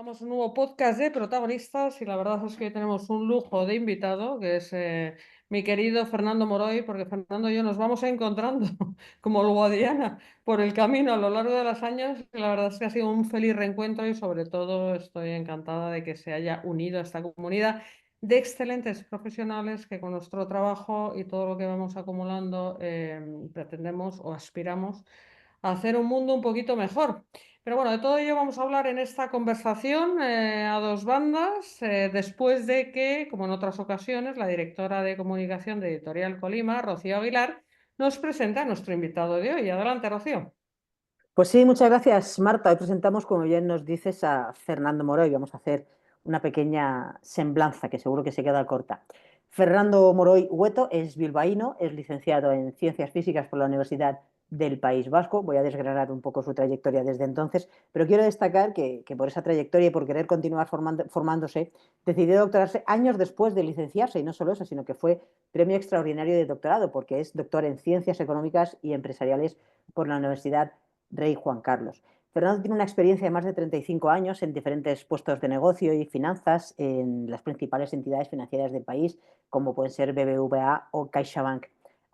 Comenzamos un nuevo podcast de protagonistas y la verdad es que hoy tenemos un lujo de invitado, que es mi querido Fernando Moroy, porque Fernando y yo nos vamos encontrando como el Guadiana por el camino a lo largo de los años. Y la verdad es que ha sido un feliz reencuentro y sobre todo estoy encantada de que se haya unido a esta comunidad de excelentes profesionales que con nuestro trabajo y todo lo que vamos acumulando pretendemos o aspiramos a hacer un mundo un poquito mejor. Pero bueno, de todo ello vamos a hablar en esta conversación a dos bandas, después de que, como en otras ocasiones, la directora de comunicación de Editorial Colima, Rocío Aguilar, nos presenta a nuestro invitado de hoy. Adelante, Rocío. Pues sí, muchas gracias, Marta. Hoy presentamos, como bien nos dices, a Fernando Moroy. Vamos a hacer una pequeña semblanza que seguro que se queda corta. Fernando Moroy Hueto es bilbaíno, es licenciado en Ciencias Físicas por la Universidad del País Vasco. Voy a desgranar un poco su trayectoria desde entonces, pero quiero destacar que por esa trayectoria y por querer continuar formándose, decidió doctorarse años después de licenciarse, y no solo eso, sino que fue premio extraordinario de doctorado, porque es doctor en Ciencias Económicas y Empresariales por la Universidad Rey Juan Carlos. Fernando tiene una experiencia de más de 35 años en diferentes puestos de negocio y finanzas en las principales entidades financieras del país, como pueden ser BBVA o CaixaBank.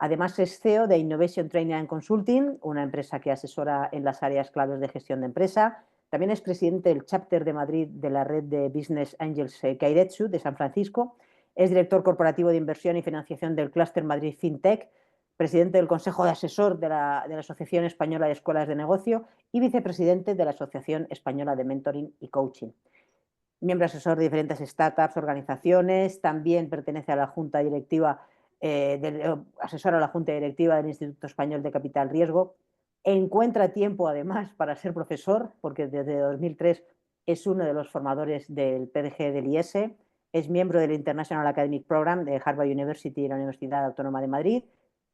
Además, es CEO de Innovation Training and Consulting, una empresa que asesora en las áreas claves de gestión de empresa. También es presidente del chapter de Madrid de la red de Business Angels Kairetsu de San Francisco. Es director corporativo de inversión y financiación del Cluster Madrid FinTech, presidente del Consejo de Asesor de la Asociación Española de Escuelas de Negocio y vicepresidente de la Asociación Española de Mentoring y Coaching. Miembro asesor de diferentes startups, organizaciones, también pertenece a la Junta Directiva, asesora a la Junta Directiva del Instituto Español de Capital Riesgo. Encuentra tiempo, además, para ser profesor, porque desde 2003 es uno de los formadores del PDG del IES, es miembro del International Academic Program de Harvard University y la Universidad Autónoma de Madrid,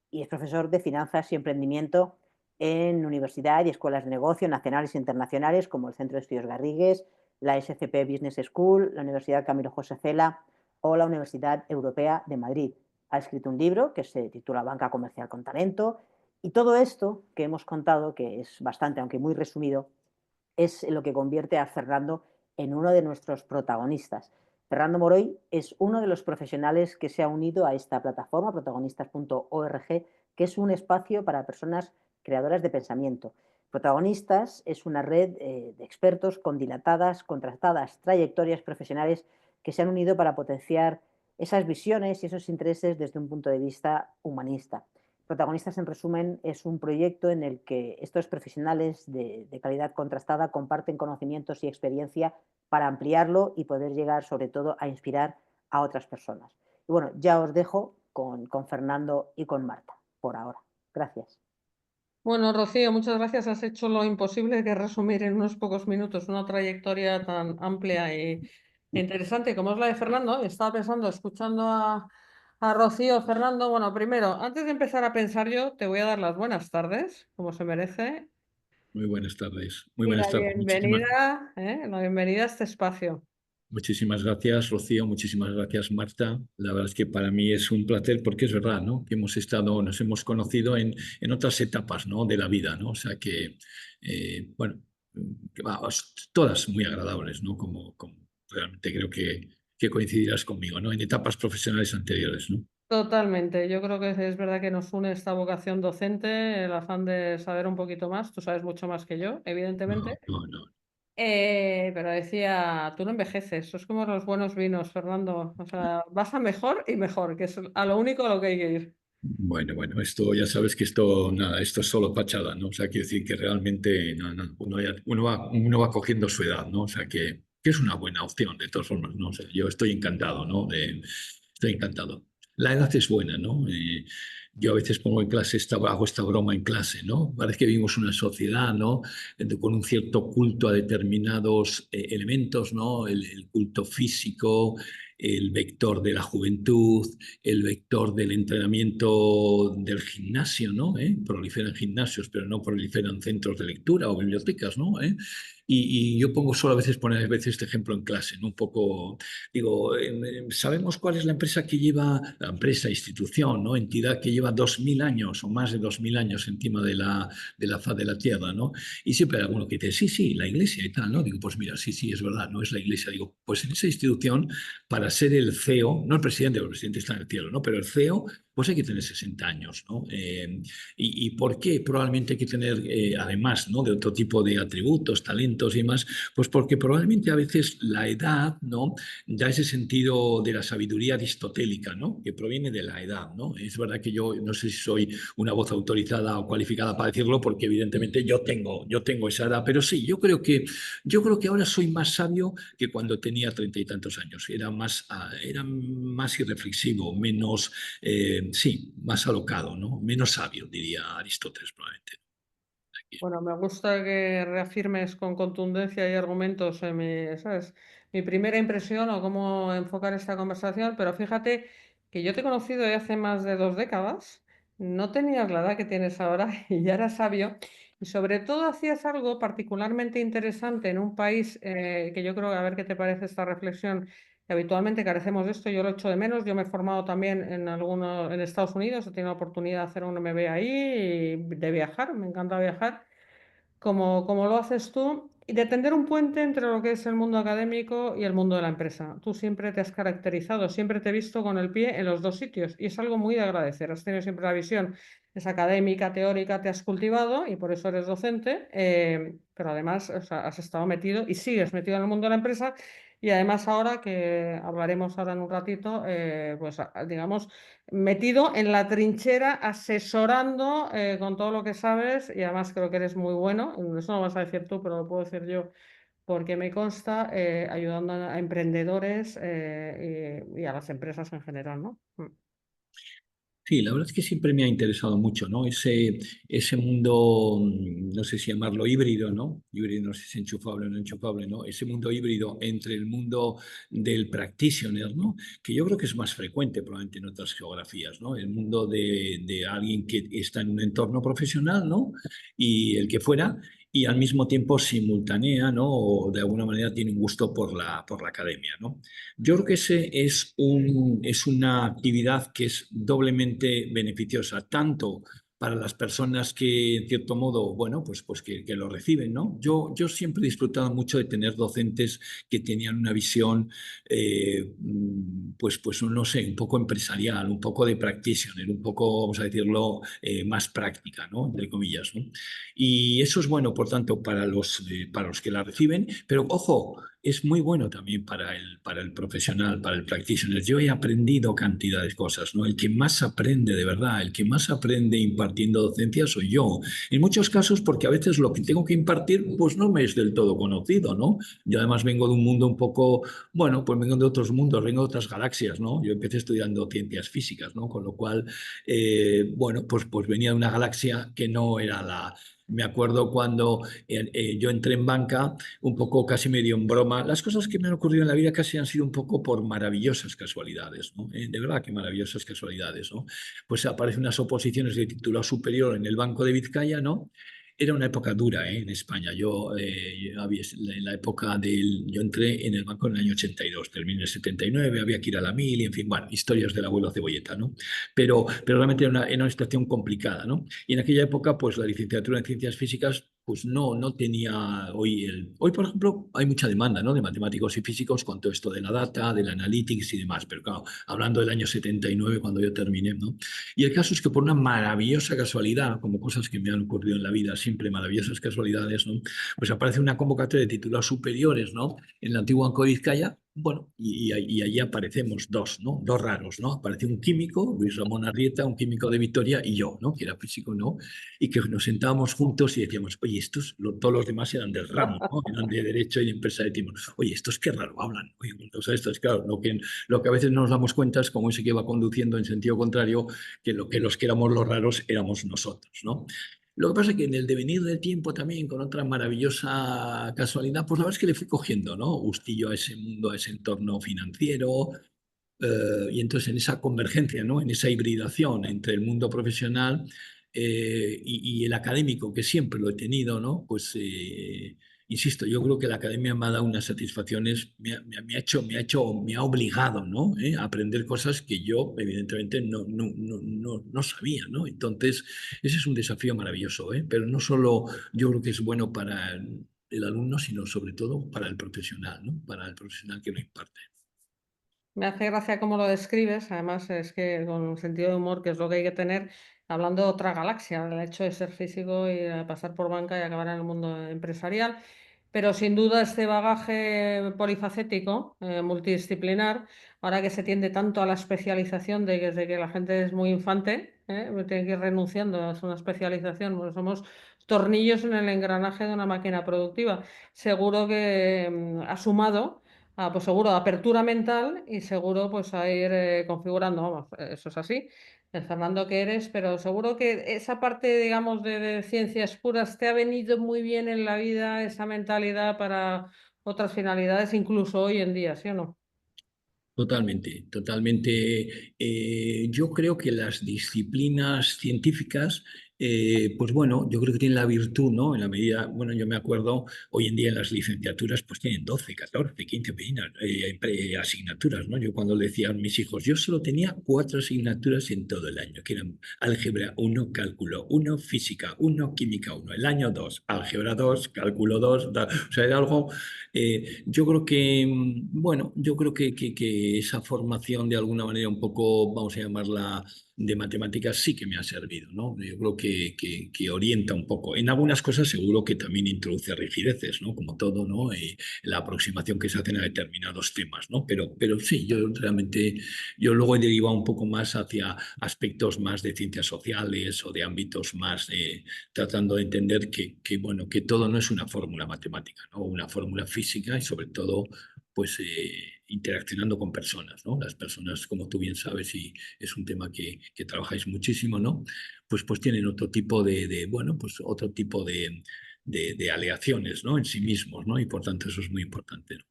y es profesor de finanzas y emprendimiento en universidad y escuelas de negocio nacionales e internacionales como el Centro de Estudios Garrigues, la SCP Business School, la Universidad Camilo José Cela o la Universidad Europea de Madrid. Ha escrito un libro que se titula Banca Comercial con Talento, y todo esto que hemos contado, que es bastante, aunque muy resumido, es lo que convierte a Fernando en uno de nuestros protagonistas. Fernando Moroy es uno de los profesionales que se ha unido a esta plataforma, protagonistas.org, que es un espacio para personas creadoras de pensamiento. Protagonistas es una red de expertos con dilatadas, contrastadas trayectorias profesionales que se han unido para potenciar esas visiones y esos intereses desde un punto de vista humanista. Protagonistas, en resumen, es un proyecto en el que estos profesionales de calidad contrastada comparten conocimientos y experiencia para ampliarlo y poder llegar, sobre todo, a inspirar a otras personas. Y bueno, ya os dejo con Fernando y con Marta, por ahora. Gracias. Bueno, Rocío, muchas gracias. Has hecho lo imposible que resumir en unos pocos minutos una trayectoria tan amplia e interesante como es la de Fernando. Estaba pensando, escuchando a Rocío, Fernando. Bueno, primero, antes de empezar a pensar yo, te voy a dar las buenas tardes, como se merece, Muy buenas tardes. Muy y buenas tardes. la bienvenida a este espacio. Muchísimas gracias, Rocío. Muchísimas gracias, Marta. La verdad es que para mí es un placer porque es verdad, ¿no? Que nos hemos conocido en otras etapas, ¿no? De la vida, ¿no? O sea que, bueno, que vamos, todas muy agradables, ¿no? Como realmente creo que coincidirás conmigo, ¿no? En etapas profesionales anteriores, ¿no? Totalmente. Yo creo que es verdad que nos une esta vocación docente, el afán de saber un poquito más. Tú sabes mucho más que yo, evidentemente. No, no, no. Pero decía, tú no envejeces, eso es como los buenos vinos, Fernando. O sea, vas a mejor y mejor, que es a lo único a lo que hay que ir. Bueno, esto ya sabes que esto, nada, esto es solo fachada, ¿no? O sea, quiero decir que realmente uno va cogiendo su edad, ¿no? O sea, que es una buena opción, de todas formas, ¿no? O sea, yo estoy encantado, ¿no? Estoy encantado. La edad es buena, ¿no? Yo a veces pongo en clase, hago esta broma en clase, ¿no? Parece que vivimos una sociedad, ¿no? Con un cierto culto a determinados elementos, ¿no? El culto físico, el vector de la juventud, el vector del entrenamiento del gimnasio, ¿no? Proliferan gimnasios, pero no proliferan centros de lectura o bibliotecas, ¿no? Y yo suelo a veces poner este ejemplo en clase, ¿no? Un poco, digo, ¿sabemos cuál es la empresa que lleva, la empresa, institución, ¿no? Entidad que lleva lleva 2000 años o más de 2000 años encima de la faz de la Tierra, ¿no? Y siempre hay alguno que dice, sí, sí, la Iglesia y tal, ¿no? Digo, pues mira, sí, sí, es verdad, no es la Iglesia. Digo, pues en esa institución, para ser el CEO, no el presidente, porque el presidente está en el cielo, ¿no? Pero el CEO, pues hay que tener 60 años, ¿no? ¿Y por qué? Probablemente hay que tener, además, ¿no? De otro tipo de atributos, talentos y demás, pues porque probablemente a veces la edad, ¿no? Da ese sentido de la sabiduría aristotélica, ¿no? Que proviene de la edad, ¿no? Es verdad que yo no sé si soy una voz autorizada o cualificada para decirlo, porque evidentemente yo tengo esa edad, pero sí, yo creo que ahora soy más sabio que cuando tenía 30 y tantos años. Era más irreflexivo, menos, sí, más alocado, ¿no? Menos sabio, diría Aristóteles, probablemente. Bueno, me gusta que reafirmes con contundencia y argumentos ¿sabes? Mi primera impresión o cómo enfocar esta conversación, pero fíjate que yo te he conocido de hace más de 2 décadas, no tenías la edad que tienes ahora y ya eras sabio, y sobre todo hacías algo particularmente interesante en un país que yo creo, a ver qué te parece esta reflexión, que habitualmente carecemos de esto, yo lo echo de menos, yo me he formado también en Estados Unidos, he tenido la oportunidad de hacer un MBA ahí y de viajar, me encanta viajar como lo haces tú, y de tender un puente entre lo que es el mundo académico y el mundo de la empresa. Tú siempre te has caracterizado, siempre te he visto con el pie en los dos sitios y es algo muy de agradecer. Has tenido siempre la visión, es académica, teórica, te has cultivado y por eso eres docente, pero además, o sea, has estado metido y sigues metido en el mundo de la empresa. Y además ahora que hablaremos ahora en un ratito, pues digamos, metido en la trinchera, asesorando con todo lo que sabes y además creo que eres muy bueno, eso no lo vas a decir tú, pero lo puedo decir yo porque me consta, ayudando a emprendedores y a las empresas en general, ¿no? Sí, la verdad es que siempre me ha interesado mucho, ¿no? Ese mundo, no sé si llamarlo híbrido, ¿no? Híbrido, no sé si es enchufable o no enchufable, ¿no? Ese mundo híbrido entre el mundo del practitioner, ¿no? Que yo creo que es más frecuente probablemente en otras geografías, ¿no? El mundo de alguien que está en un entorno profesional, ¿no? Y el que fuera, y al mismo tiempo simultánea, ¿no? O de alguna manera tiene un gusto por la academia, ¿no? Yo creo que ese es una actividad que es doblemente beneficiosa, tanto para las personas que, en cierto modo, bueno, pues que lo reciben, ¿no? Yo siempre he disfrutado mucho de tener docentes que tenían una visión, pues no sé, un poco empresarial, un poco de practitioner, un poco, vamos a decirlo, más práctica, ¿no? Entre comillas, ¿no? Y eso es bueno, por tanto, para los que la reciben, pero ojo, es muy bueno también para el profesional, para el practitioner. Yo he aprendido cantidad de cosas, ¿no? El que más aprende de verdad, el que más aprende impartiendo docencia soy yo. En muchos casos, porque a veces lo que tengo que impartir, pues no me es del todo conocido, ¿no? Yo además vengo de un mundo un poco, bueno, pues vengo de otros mundos, vengo de otras galaxias, ¿no? Yo empecé estudiando ciencias físicas, ¿no? Con lo cual, bueno, pues venía de una galaxia que no era la... Me acuerdo cuando yo entré en banca, un poco casi medio en broma. Las cosas que me han ocurrido en la vida casi han sido un poco por maravillosas casualidades, ¿no? De verdad que maravillosas casualidades, ¿no? Pues aparecen unas oposiciones de titulado superior en el Banco de Vizcaya, ¿no? Era una época dura, en España. En la época yo entré en el banco en el año 82, terminé en el 79, había que ir a la mil, y en fin, bueno, historias del abuelo Cebolleta, ¿no? Pero realmente era una situación complicada, ¿no? Y en aquella época, pues la licenciatura en ciencias físicas pues no tenía hoy, por ejemplo, hay mucha demanda, ¿no? De matemáticos y físicos con todo esto de la data, del analytics y demás, pero claro, hablando del año 79 cuando yo terminé, ¿no? Y el caso es que por una maravillosa casualidad, como cosas que me han ocurrido en la vida, siempre maravillosas casualidades, ¿no? Pues aparece una convocatoria de titulados superiores, ¿no? En el antiguo Banco de Vizcaya. Bueno, y allí aparecemos dos, ¿no? Dos raros, ¿no? Aparece un químico, Luis Ramón Arrieta, un químico de Vitoria, y yo, ¿no? Que era físico, ¿no? Y que nos sentábamos juntos y decíamos, oye, todos los demás eran del ramo, ¿no? Eran de derecho y de empresa, decimos, oye, estos qué raro hablan, oye, o sea, esto es claro, lo que a veces no nos damos cuenta es como ese que va conduciendo en sentido contrario, que los que éramos los raros éramos nosotros, ¿no? Lo que pasa es que en el devenir del tiempo también, con otra maravillosa casualidad, pues la verdad es que le fui cogiendo, ¿no? Gustillo a ese mundo, a ese entorno financiero, y entonces en esa convergencia, ¿no? En esa hibridación entre el mundo profesional y el académico, que siempre lo he tenido, ¿no? Pues insisto, yo creo que la academia me ha dado unas satisfacciones, me ha obligado, ¿no? A aprender cosas que yo, evidentemente, no sabía, ¿no? Entonces, ese es un desafío maravilloso, ¿eh? Pero no solo yo creo que es bueno para el alumno, sino sobre todo para el profesional, ¿no? Para el profesional que lo imparte. Me hace gracia cómo lo describes, además es que con sentido de humor, que es lo que hay que tener, hablando de otra galaxia, el hecho de ser físico y pasar por banca y acabar en el mundo empresarial, pero sin duda este bagaje polifacético, multidisciplinar, ahora que se tiende tanto a la especialización desde que la gente es muy infante, tiene que ir renunciando a una especialización, porque somos tornillos en el engranaje de una máquina productiva. Seguro que ha sumado pues seguro apertura mental y seguro pues a ir configurando, vamos, eso es así, el Fernando que eres, pero seguro que esa parte, digamos, de ciencias puras te ha venido muy bien en la vida, esa mentalidad para otras finalidades, incluso hoy en día, ¿sí o no? Totalmente, totalmente. Yo creo que las disciplinas científicas, pues bueno, yo creo que tienen la virtud, ¿no? En la medida, bueno, yo me acuerdo, hoy en día en las licenciaturas, pues tienen 12, 14, 15 asignaturas, ¿no? Yo cuando le decía a mis hijos, yo solo tenía 4 asignaturas en todo el año, que eran álgebra 1, cálculo 1, física 1, química 1. El año 2, álgebra 2, cálculo 2, o sea, era algo yo creo que, bueno, yo creo que esa formación de alguna manera un poco, vamos a llamarla de matemáticas, sí que me ha servido, ¿no? Yo creo que orienta un poco. En algunas cosas seguro que también introduce rigideces, ¿no? Como todo, ¿no? La aproximación que se hacen a determinados temas, ¿no? Pero sí, yo realmente, yo luego he derivado un poco más hacia aspectos más de ciencias sociales o de ámbitos más tratando de entender bueno, que todo no es una fórmula matemática, ¿no? Una fórmula física y sobre todo, pues interaccionando con personas, ¿no? Las personas, como tú bien sabes, y es un tema que trabajáis muchísimo, ¿no? Pues tienen otro tipo bueno, pues otro tipo de aleaciones, ¿no? En sí mismos, ¿no? Y por tanto eso es muy importante, ¿no?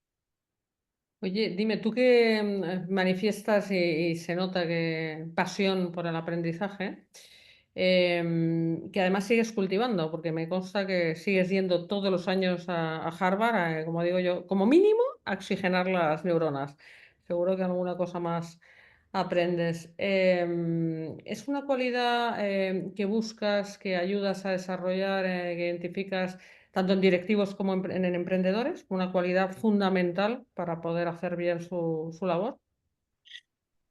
Oye, dime, tú que manifiestas y se nota que pasión por el aprendizaje, que además sigues cultivando, porque me consta que sigues yendo todos los años a Harvard, como digo yo, como mínimo a oxigenar las neuronas. Seguro que alguna cosa más aprendes. ¿Es una cualidad que buscas, que ayudas a desarrollar, que identificas tanto en directivos como en emprendedores, una cualidad fundamental para poder hacer bien su labor?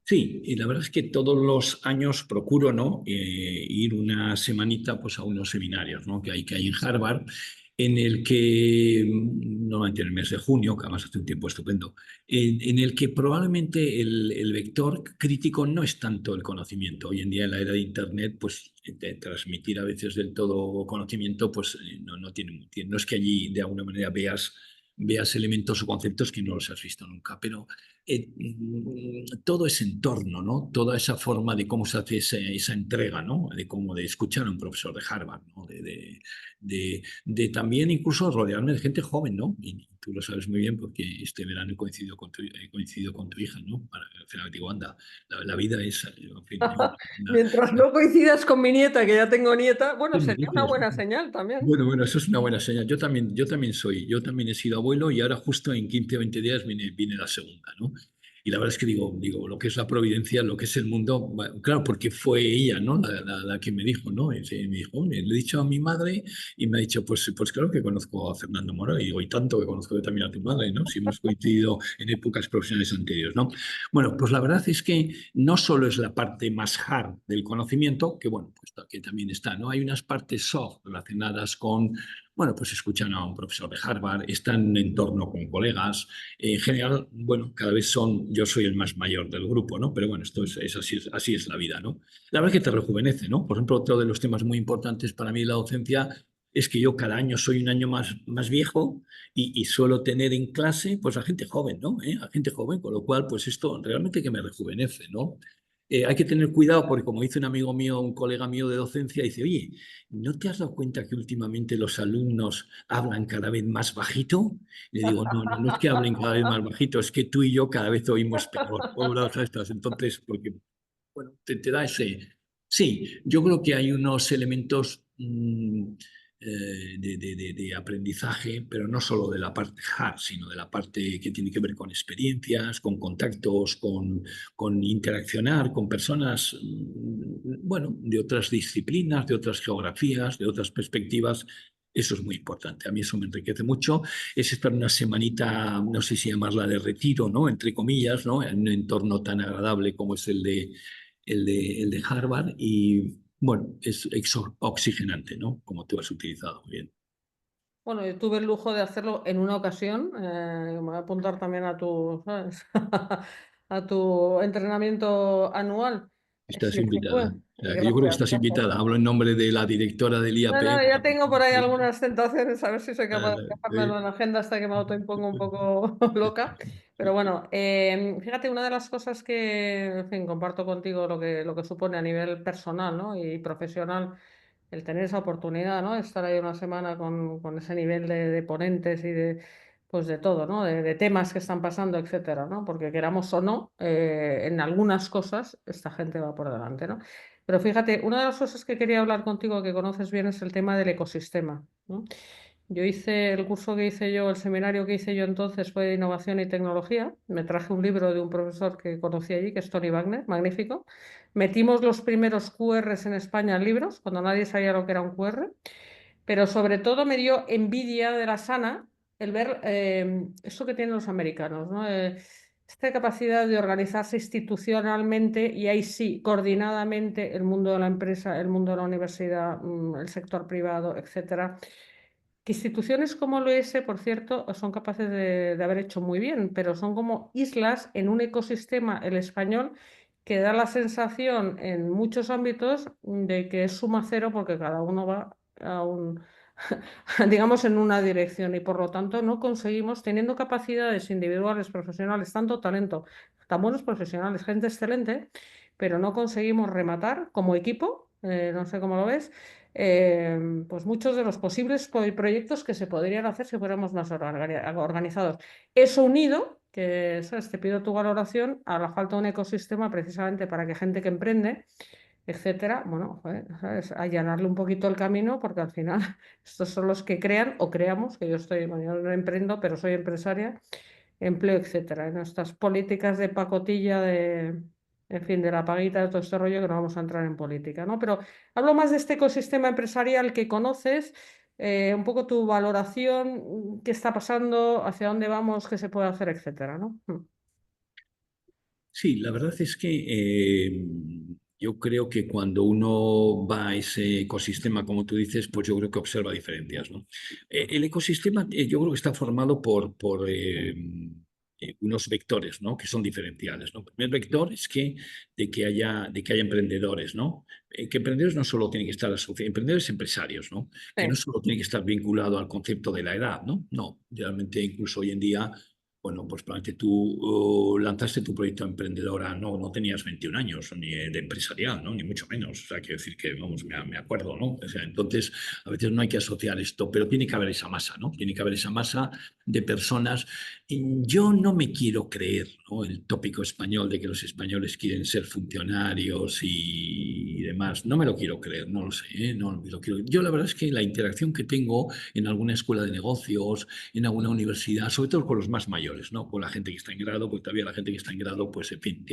Sí, y la verdad es que todos los años procuro, ¿no? Ir una semanita pues, a unos seminarios, ¿no? Que hay en Harvard, en el que, normalmente en el mes de junio, que además hace un tiempo estupendo, en el que probablemente el vector crítico no es tanto el conocimiento. Hoy en día, en la era de Internet, pues de transmitir a veces del todo conocimiento, pues no es que allí de alguna manera veas elementos o conceptos que no los has visto nunca, pero todo ese entorno, ¿no? Toda esa forma de cómo se hace esa entrega, ¿no? De cómo de escuchar a un profesor de Harvard, ¿no? De también incluso rodearme de gente joven, ¿no? Y tú lo sabes muy bien porque este verano he coincidido con tu hija, ¿no? Al final digo, anda, la vida es, en fin, Mientras no coincidas con mi nieta, que ya tengo nieta, bueno, bueno, sería una buena señal también. bueno, eso es una buena señal. Yo también he sido abuelo y ahora justo en 15 o 20 días viene la segunda, ¿no? Y la verdad es que digo, lo que es la providencia, lo que es el mundo, bueno, claro, porque fue ella, ¿no? La que me dijo, ¿no? Me dijo, le he dicho a mi madre y me ha dicho, pues claro que conozco a Fernando Moro y digo, y tanto que conozco yo también a tu madre, ¿no? Si hemos coincidido en épocas profesionales anteriores, ¿no? Bueno, pues la verdad es que no solo es la parte más hard del conocimiento, que bueno, pues que también está, ¿no? Hay unas partes soft relacionadas con, bueno, pues escuchan a un profesor de Harvard, están en entorno con colegas, en general, bueno, cada vez yo soy el más mayor del grupo, ¿no? Pero bueno, esto es así es la vida, ¿no? La verdad es que te rejuvenece, ¿no? Por ejemplo, otro de los temas muy importantes para mí de la docencia es que yo cada año soy un año más viejo y suelo tener en clase pues a gente joven, ¿no? A gente joven, con lo cual pues esto realmente que me rejuvenece, ¿no? Hay que tener cuidado porque como dice un amigo mío, un colega mío de docencia, dice, oye, ¿no te has dado cuenta que últimamente los alumnos hablan cada vez más bajito? Le digo, no es que hablen cada vez más bajito, es que tú y yo cada vez oímos peor. Entonces, porque, bueno, te da ese... Sí, yo creo que hay unos elementos de aprendizaje, pero no solo de la parte hard, sino de la parte que tiene que ver con experiencias, con contactos, con interaccionar con personas, bueno, de otras disciplinas, de otras geografías, de otras perspectivas. Eso es muy importante. A mí eso me enriquece mucho. Es estar una semanita, no sé si llamarla de retiro, ¿no? Entre comillas, ¿no? En un entorno tan agradable como es el de Harvard. Y bueno, es oxigenante, ¿no? Como tú has utilizado muy bien. Bueno, yo tuve el lujo de hacerlo en una ocasión. Me voy a apuntar también a tu, ¿sabes? a tu entrenamiento anual. Estás Sí, sí fue. invitada. O sea, que yo creo que Gracias, estás gracias. invitada. Hablo en nombre de la directora del No, IAP. no, ya tengo por ahí algunas tentaciones, a ver si soy capaz de dejármelo en Sí. la agenda hasta que me autoimpongo un poco loca. Pero bueno, fíjate, una de las cosas que, en fin, comparto contigo lo que supone a nivel personal, ¿no? Y profesional el tener esa oportunidad, ¿no? De estar ahí una semana con ese nivel de ponentes y de, pues de todo, ¿no? De temas que están pasando, etcétera, ¿no? Porque queramos o no, en algunas cosas esta gente va por delante, ¿no? Pero fíjate, una de las cosas que quería hablar contigo, que conoces bien, es el tema del ecosistema, ¿no? Yo hice el curso que hice yo, el seminario que hice yo entonces fue de innovación y tecnología. Me traje un libro de un profesor que conocí allí, que es Tony Wagner, magnífico. Metimos los primeros QRs en España en libros, cuando nadie sabía lo que era un QR, pero sobre todo me dio envidia de la sana el ver esto que tienen los americanos, ¿no? Esta capacidad de organizarse institucionalmente y ahí sí, coordinadamente, el mundo de la empresa, el mundo de la universidad, el sector privado, etcétera. Que instituciones como el OES, por cierto, son capaces de haber hecho muy bien, pero son como islas en un ecosistema, el español, que da la sensación en muchos ámbitos de que es suma cero porque cada uno va a un, digamos, en una dirección y por lo tanto no conseguimos, teniendo capacidades individuales, profesionales, tanto talento, tan buenos profesionales, gente excelente, pero no conseguimos rematar como equipo, no sé cómo lo ves, pues muchos de los posibles proyectos que se podrían hacer si fuéramos más organizados. Eso unido, que ¿sabes? Te pido tu valoración, a la falta de un ecosistema precisamente para que gente que emprende, etcétera, bueno, joder, ¿sabes? Allanarle un poquito el camino, porque al final estos son los que crean o creamos, que yo estoy, bueno, yo no emprendo, pero soy empresaria, empleo, etcétera. En estas políticas de pacotilla, en fin, de la paguita, de todo este rollo, que no vamos a entrar en política, ¿no? Pero hablo más de este ecosistema empresarial que conoces, un poco tu valoración, qué está pasando, hacia dónde vamos, qué se puede hacer, etcétera, ¿no? Sí, la verdad es que yo creo que cuando uno va a ese ecosistema, como tú dices, pues yo creo que observa diferencias, ¿no? El ecosistema yo creo que está formado por unos vectores, ¿no? Que son diferenciales, ¿no? El primer vector es de que haya emprendedores, ¿no? Que emprendedores no solo tienen que estar asociados, emprendedores empresarios, ¿no? Que no Sí. solo tienen que estar vinculados al concepto de la edad, ¿no? No, realmente incluso hoy en día bueno, pues probablemente tú lanzaste tu proyecto emprendedora, no tenías 21 años, ni de empresarial, ¿no? Ni mucho menos. O sea, quiero decir que, vamos, me acuerdo, ¿no? O sea, entonces, a veces no hay que asociar esto, pero tiene que haber esa masa, ¿no? Tiene que haber esa masa de personas. Yo no me quiero creer, ¿no? El tópico español de que los españoles quieren ser funcionarios y demás. No me lo quiero creer, no lo sé, ¿eh? No me lo quiero. Yo la verdad es que la interacción que tengo en alguna escuela de negocios, en alguna universidad, sobre todo con los más mayores, ¿no? Con la gente que está en grado, porque todavía la gente que está en grado, pues en fin,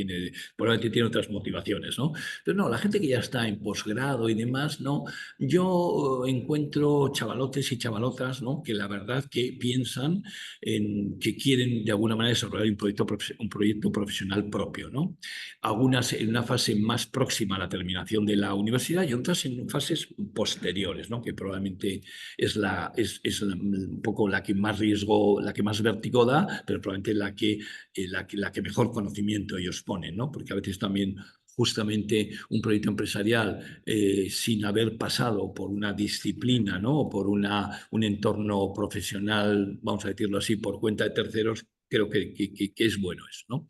probablemente tiene otras motivaciones, ¿no? Pero no, la gente que ya está en posgrado y demás, ¿no? Yo encuentro chavalotes y chavalotas, ¿no? Que la verdad que piensan en que quieren de alguna manera desarrollar un proyecto profesional propio, ¿no? Algunas en una fase más próxima a la terminación de la universidad y otras en fases posteriores, ¿no? Que probablemente es un poco la que más riesgo, la que más vértigo da, pero probablemente la que mejor conocimiento ellos ponen, ¿no? Porque a veces también justamente un proyecto empresarial sin haber pasado por una disciplina, ¿no? O por un entorno profesional, vamos a decirlo así, por cuenta de terceros, creo que es bueno eso, ¿no?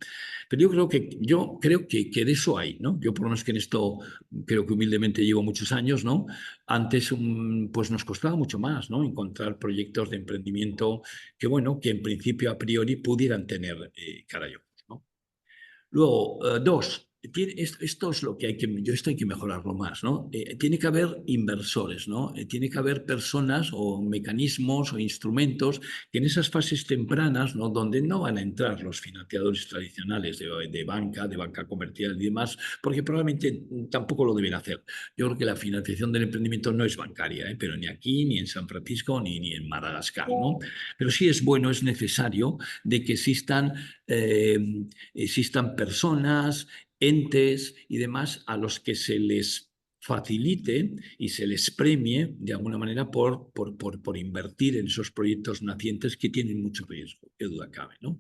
Pero yo creo que de eso hay, ¿no? Yo por lo menos que en esto creo que humildemente llevo muchos años, ¿no? Antes, pues nos costaba mucho más, ¿no? Encontrar proyectos de emprendimiento que, bueno, que en principio a priori pudieran tener cara y ojos, ¿no? Luego, dos, Esto es lo que esto hay que mejorarlo más, ¿no? Tiene que haber inversores, ¿no? Tiene que haber personas o mecanismos o instrumentos que en esas fases tempranas, ¿no? Donde no van a entrar los financiadores tradicionales de banca comercial y demás, porque probablemente tampoco lo deben hacer. Yo creo que la financiación del emprendimiento no es bancaria, pero ni aquí, ni en San Francisco, ni en Madagascar, ¿no? Pero sí es bueno, es necesario de que existan personas, entes y demás a los que se les facilite y se les premie de alguna manera por invertir en esos proyectos nacientes que tienen mucho riesgo, qué duda cabe, ¿no?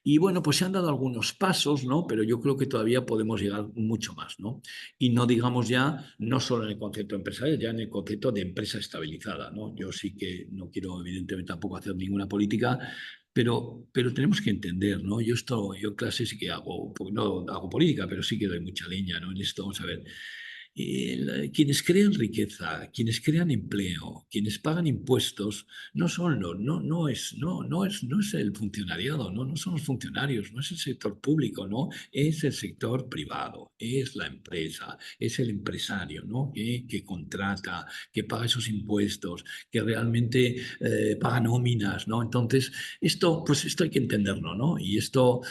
Y bueno, pues se han dado algunos pasos, ¿no? Pero yo creo que todavía podemos llegar mucho más, ¿no? Y no digamos ya, no solo en el concepto empresarial, ya en el concepto de empresa estabilizada, ¿no? Yo sí que no quiero, evidentemente, tampoco hacer ninguna política, pero tenemos que entender, ¿no? Yo en clase sí que hago, porque no hago política, pero sí que doy mucha leña, ¿no? En esto, vamos a ver. Quienes crean riqueza, quienes crean empleo, quienes pagan impuestos, no son los, no es el funcionariado, no son los funcionarios, no es el sector público, no, es el sector privado, es la empresa, es el empresario, ¿no? Que contrata, que paga esos impuestos, que realmente paga nóminas, ¿no? Entonces, pues esto hay que entenderlo, ¿no? Y esto,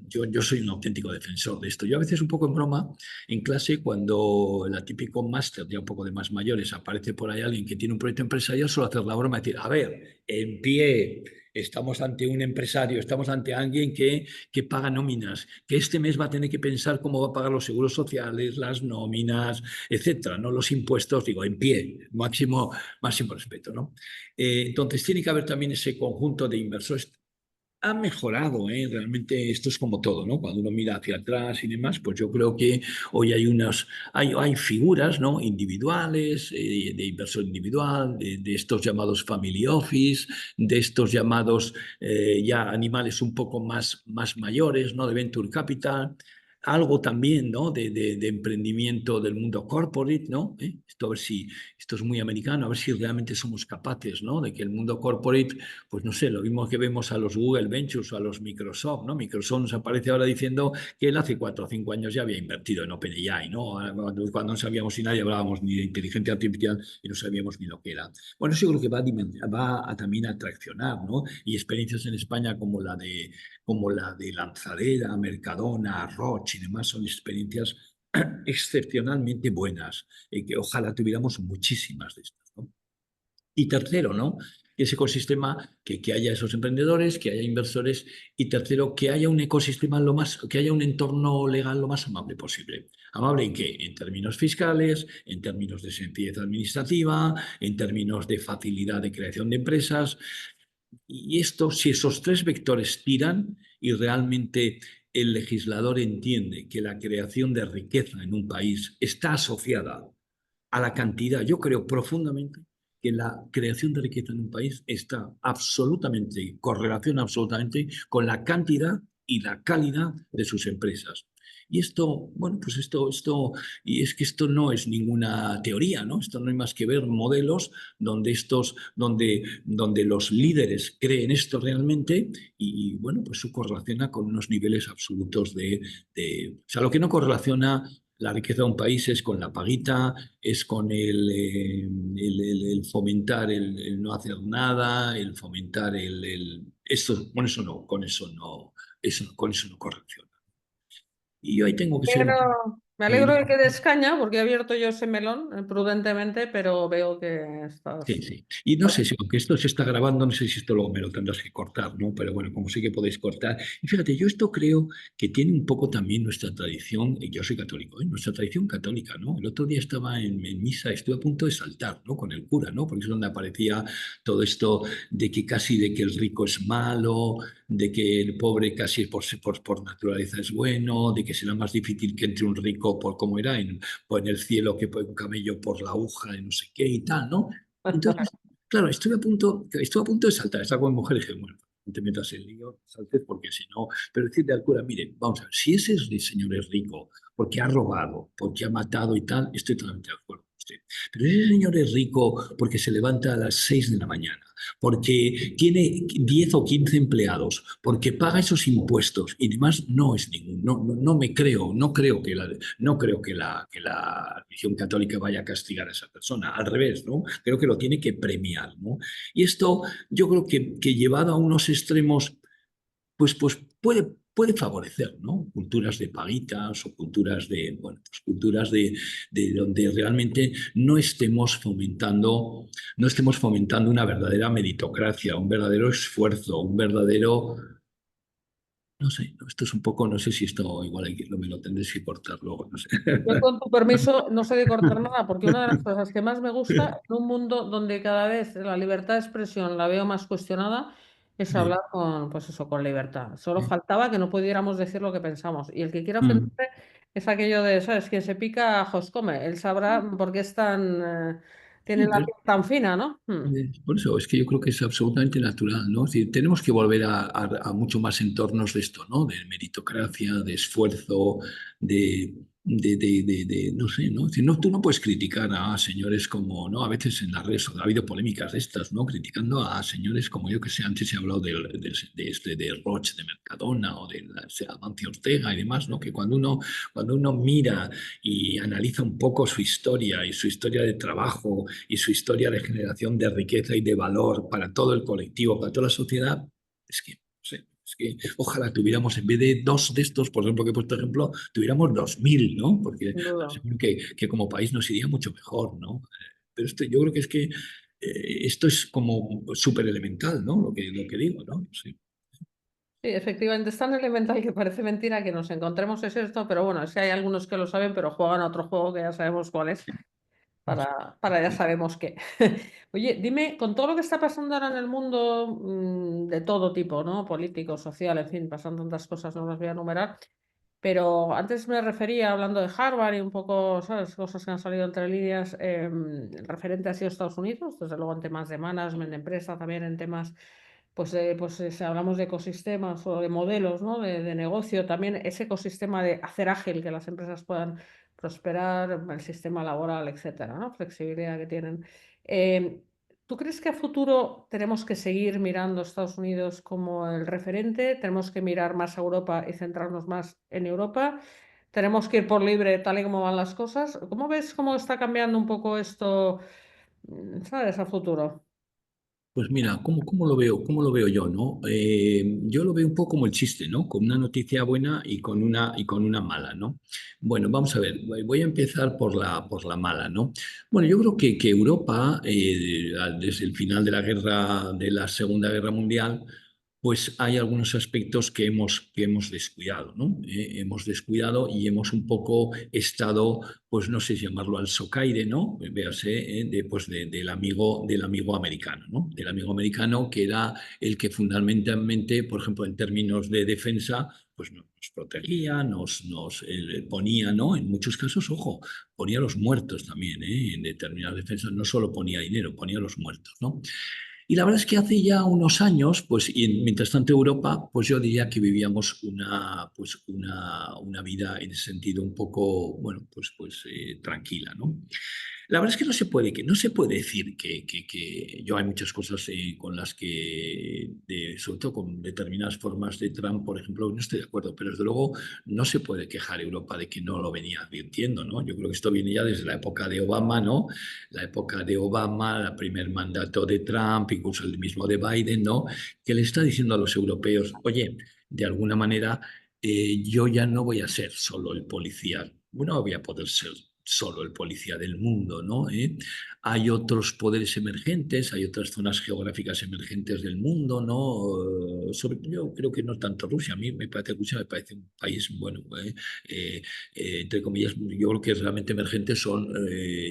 yo soy un auténtico defensor de esto. Yo a veces un poco en broma en clase, cuando el típico máster, ya un poco de más mayores, aparece por ahí alguien que tiene un proyecto empresarial, suelo hacer la broma y decir, a ver, en pie, estamos ante un empresario, estamos ante alguien que paga nóminas, que este mes va a tener que pensar cómo va a pagar los seguros sociales, las nóminas, etcétera, ¿no? Los impuestos, digo, en pie, máximo respeto, ¿no? Entonces, tiene que haber también ese conjunto de inversores. Ha mejorado, ¿eh? Realmente esto es como todo, ¿no? Cuando uno mira hacia atrás y demás, pues yo creo que hoy hay figuras, ¿no? Individuales, de inversor individual, de estos llamados family office, de estos llamados ya animales un poco más mayores, ¿no? De venture capital. Algo también, ¿no? De emprendimiento del mundo corporate, ¿no? Esto a ver si, esto es muy americano, a ver si realmente somos capaces, ¿no? De que el mundo corporate, pues no sé, lo mismo que vemos a los Google Ventures o a los Microsoft, ¿no? Microsoft nos aparece ahora diciendo que él hace 4 o 5 años ya había invertido en OpenAI, ¿no? Cuando no sabíamos ni nadie hablábamos ni de inteligencia artificial y no sabíamos ni lo que era. Bueno, eso yo creo que va a también a traccionar, ¿no? Y experiencias en España como la de Lanzadera, Mercadona, Roche y demás son experiencias excepcionalmente buenas, que ojalá tuviéramos muchísimas de estas, ¿no? Y tercero, ¿no? Ese ecosistema, que haya esos emprendedores, que haya inversores, y tercero, que haya un ecosistema que haya un entorno legal lo más amable posible. ¿Amable en qué? En términos fiscales, en términos de sencillez administrativa, en términos de facilidad de creación de empresas. Y esto, si esos 3 vectores tiran y realmente el legislador entiende que la creación de riqueza en un país está asociada a la cantidad, yo creo profundamente que la creación de riqueza en un país está absolutamente, correlaciona absolutamente con la cantidad y la calidad de sus empresas. Y esto, bueno, pues y es que esto no es ninguna teoría, ¿no? Esto no hay más que ver modelos donde los líderes creen esto realmente y bueno, pues eso correlaciona con unos niveles absolutos o sea, lo que no correlaciona la riqueza de un país es con la paguita, es con el fomentar el no hacer nada, el fomentar esto, con eso no, con eso no correlaciona. Y yo ahí tengo que ser Me alegro muy. de que des caña, porque he abierto yo ese melón prudentemente, pero veo que Sí, estás... sí. Y no sé si, aunque esto se está grabando, no sé si esto luego me lo tendrás que cortar, ¿no? Pero bueno, como sí que podéis cortar. Y fíjate, yo esto creo que tiene un poco también nuestra tradición, y yo soy católico, ¿eh? Nuestra tradición católica, ¿no? El otro día estaba en misa, estuve a punto de saltar, ¿no? Con el cura, ¿no? Porque es donde aparecía todo esto de que el rico es malo, de que el pobre casi por naturaleza es bueno, de que será más difícil que entre un rico por cómo era en el cielo que por un camello por la aguja de no sé qué y tal, ¿no? Entonces, claro, estuve a punto de saltar. Estaba con mi mujer y dije, bueno, no te metas en lío, saltes porque si no. Pero decirle al cura, mire, vamos a ver, si ese señor es rico porque ha robado, porque ha matado y tal, estoy totalmente de acuerdo. Sí. Pero ese señor es rico porque se levanta a las 6 de la mañana, porque tiene 10 o 15 empleados, porque paga esos impuestos y demás. No es ningún, no me creo, no creo que la religión católica vaya a castigar a esa persona. Al revés, ¿no? Creo que lo tiene que premiar, ¿no? Y esto yo creo que llevado a unos extremos pues puede favorecer, ¿no? Culturas de paguitas o culturas de, bueno, pues culturas de donde realmente no estemos fomentando una verdadera meritocracia, un verdadero esfuerzo, un verdadero, no sé, ¿no? Esto es un poco, no sé si esto igual me lo tendréis que cortar luego, no sé. Yo con tu permiso no sé de cortar nada, porque una de las cosas que más me gusta en un mundo donde cada vez la libertad de expresión la veo más cuestionada es hablar con, pues eso, con libertad. Solo faltaba que no pudiéramos decir lo que pensamos. Y el que quiera ofenderse es aquello de, ¿sabes? Quien se pica ajos come. Él sabrá por qué es tan, tiene Sí, la piel tan fina, ¿no? por eso es que yo creo que es absolutamente natural, ¿no? Es decir, tenemos que volver a mucho más entornos de esto, ¿no? De meritocracia, de esfuerzo, no sé, ¿no? Es decir, tú no puedes criticar a señores como, ¿no? A veces en las redes ha habido polémicas de estas, ¿no? Criticando a señores como yo que sé, antes se ha hablado de Roche, de Mercadona o Amancio Ortega y demás, ¿no? Que cuando uno mira y analiza un poco su historia y su historia de trabajo y su historia de generación de riqueza y de valor para todo el colectivo, para toda la sociedad, es que, no sé, es que ojalá tuviéramos, en vez de dos de estos, por ejemplo, que he puesto ejemplo, tuviéramos 2000, ¿no? Porque Sin duda. seguro que como país nos iría mucho mejor, ¿no? Pero yo creo que es que esto es como súper elemental, ¿no? Lo que digo, ¿no? Sí. Sí, efectivamente, es tan elemental que parece mentira que nos encontremos es esto, pero bueno, es que hay algunos que lo saben, pero juegan a otro juego que ya sabemos cuál es. Para ya sabemos qué. Oye, dime, con todo lo que está pasando ahora en el mundo, de todo tipo, ¿no? Político, social, en fin, pasan tantas cosas, no las voy a enumerar. Pero antes me refería, hablando de Harvard y un poco, ¿sabes? Cosas que han salido entre líneas, el referente ha sido Estados Unidos, desde luego en temas de management, de empresa, también en temas, si hablamos de ecosistemas o de modelos, ¿no? De negocio, también ese ecosistema de hacer ágil que las empresas puedan prosperar, el sistema laboral, etcétera, ¿no? Flexibilidad que tienen. Eh, ¿Tú crees que a futuro tenemos que seguir mirando a Estados Unidos como el referente? ¿Tenemos que mirar más a Europa y centrarnos más en Europa? ¿Tenemos que ir por libre tal y como van las cosas? ¿Cómo ves cómo está cambiando un poco esto, sabes, a futuro? Pues mira, cómo lo veo yo, ¿no? Yo lo veo un poco como el chiste, ¿no? Con una noticia buena y con una mala, ¿no? Bueno, vamos a ver, voy a empezar por la mala, ¿no? Bueno, yo creo que Europa, desde el final de de la Segunda Guerra Mundial, pues hay algunos aspectos que hemos descuidado, ¿no? Hemos descuidado y hemos un poco estado, pues no sé si llamarlo al socaire, ¿no? Véase, del amigo americano, ¿no? Del amigo americano que era el que fundamentalmente, por ejemplo, en términos de defensa, pues nos protegía, nos ponía, ¿no? En muchos casos, ojo, ponía a los muertos también, ¿eh? En determinadas defensas no solo ponía dinero, ponía a los muertos, ¿no? Y la verdad es que hace ya unos años, pues, mientras tanto Europa, pues yo diría que vivíamos una vida en ese sentido un poco, bueno, tranquila, ¿no? La verdad es que no se puede decir que yo hay muchas cosas con las sobre todo con determinadas formas de Trump, por ejemplo, no estoy de acuerdo, pero desde luego no se puede quejar Europa de que no lo venía advirtiendo, ¿no? Yo creo que esto viene ya desde la época de Obama, ¿no? La época de Obama, el primer mandato de Trump, incluso el mismo de Biden, ¿no? Que le está diciendo a los europeos, oye, de alguna manera yo ya no voy a ser solo el policía, no voy a poder ser solo el policía del mundo, ¿no? Hay otros poderes emergentes, hay otras zonas geográficas emergentes del mundo, ¿no? Yo creo que no tanto Rusia, a mí me parece Rusia me parece un país, bueno, eh, entre comillas, yo creo que realmente emergentes son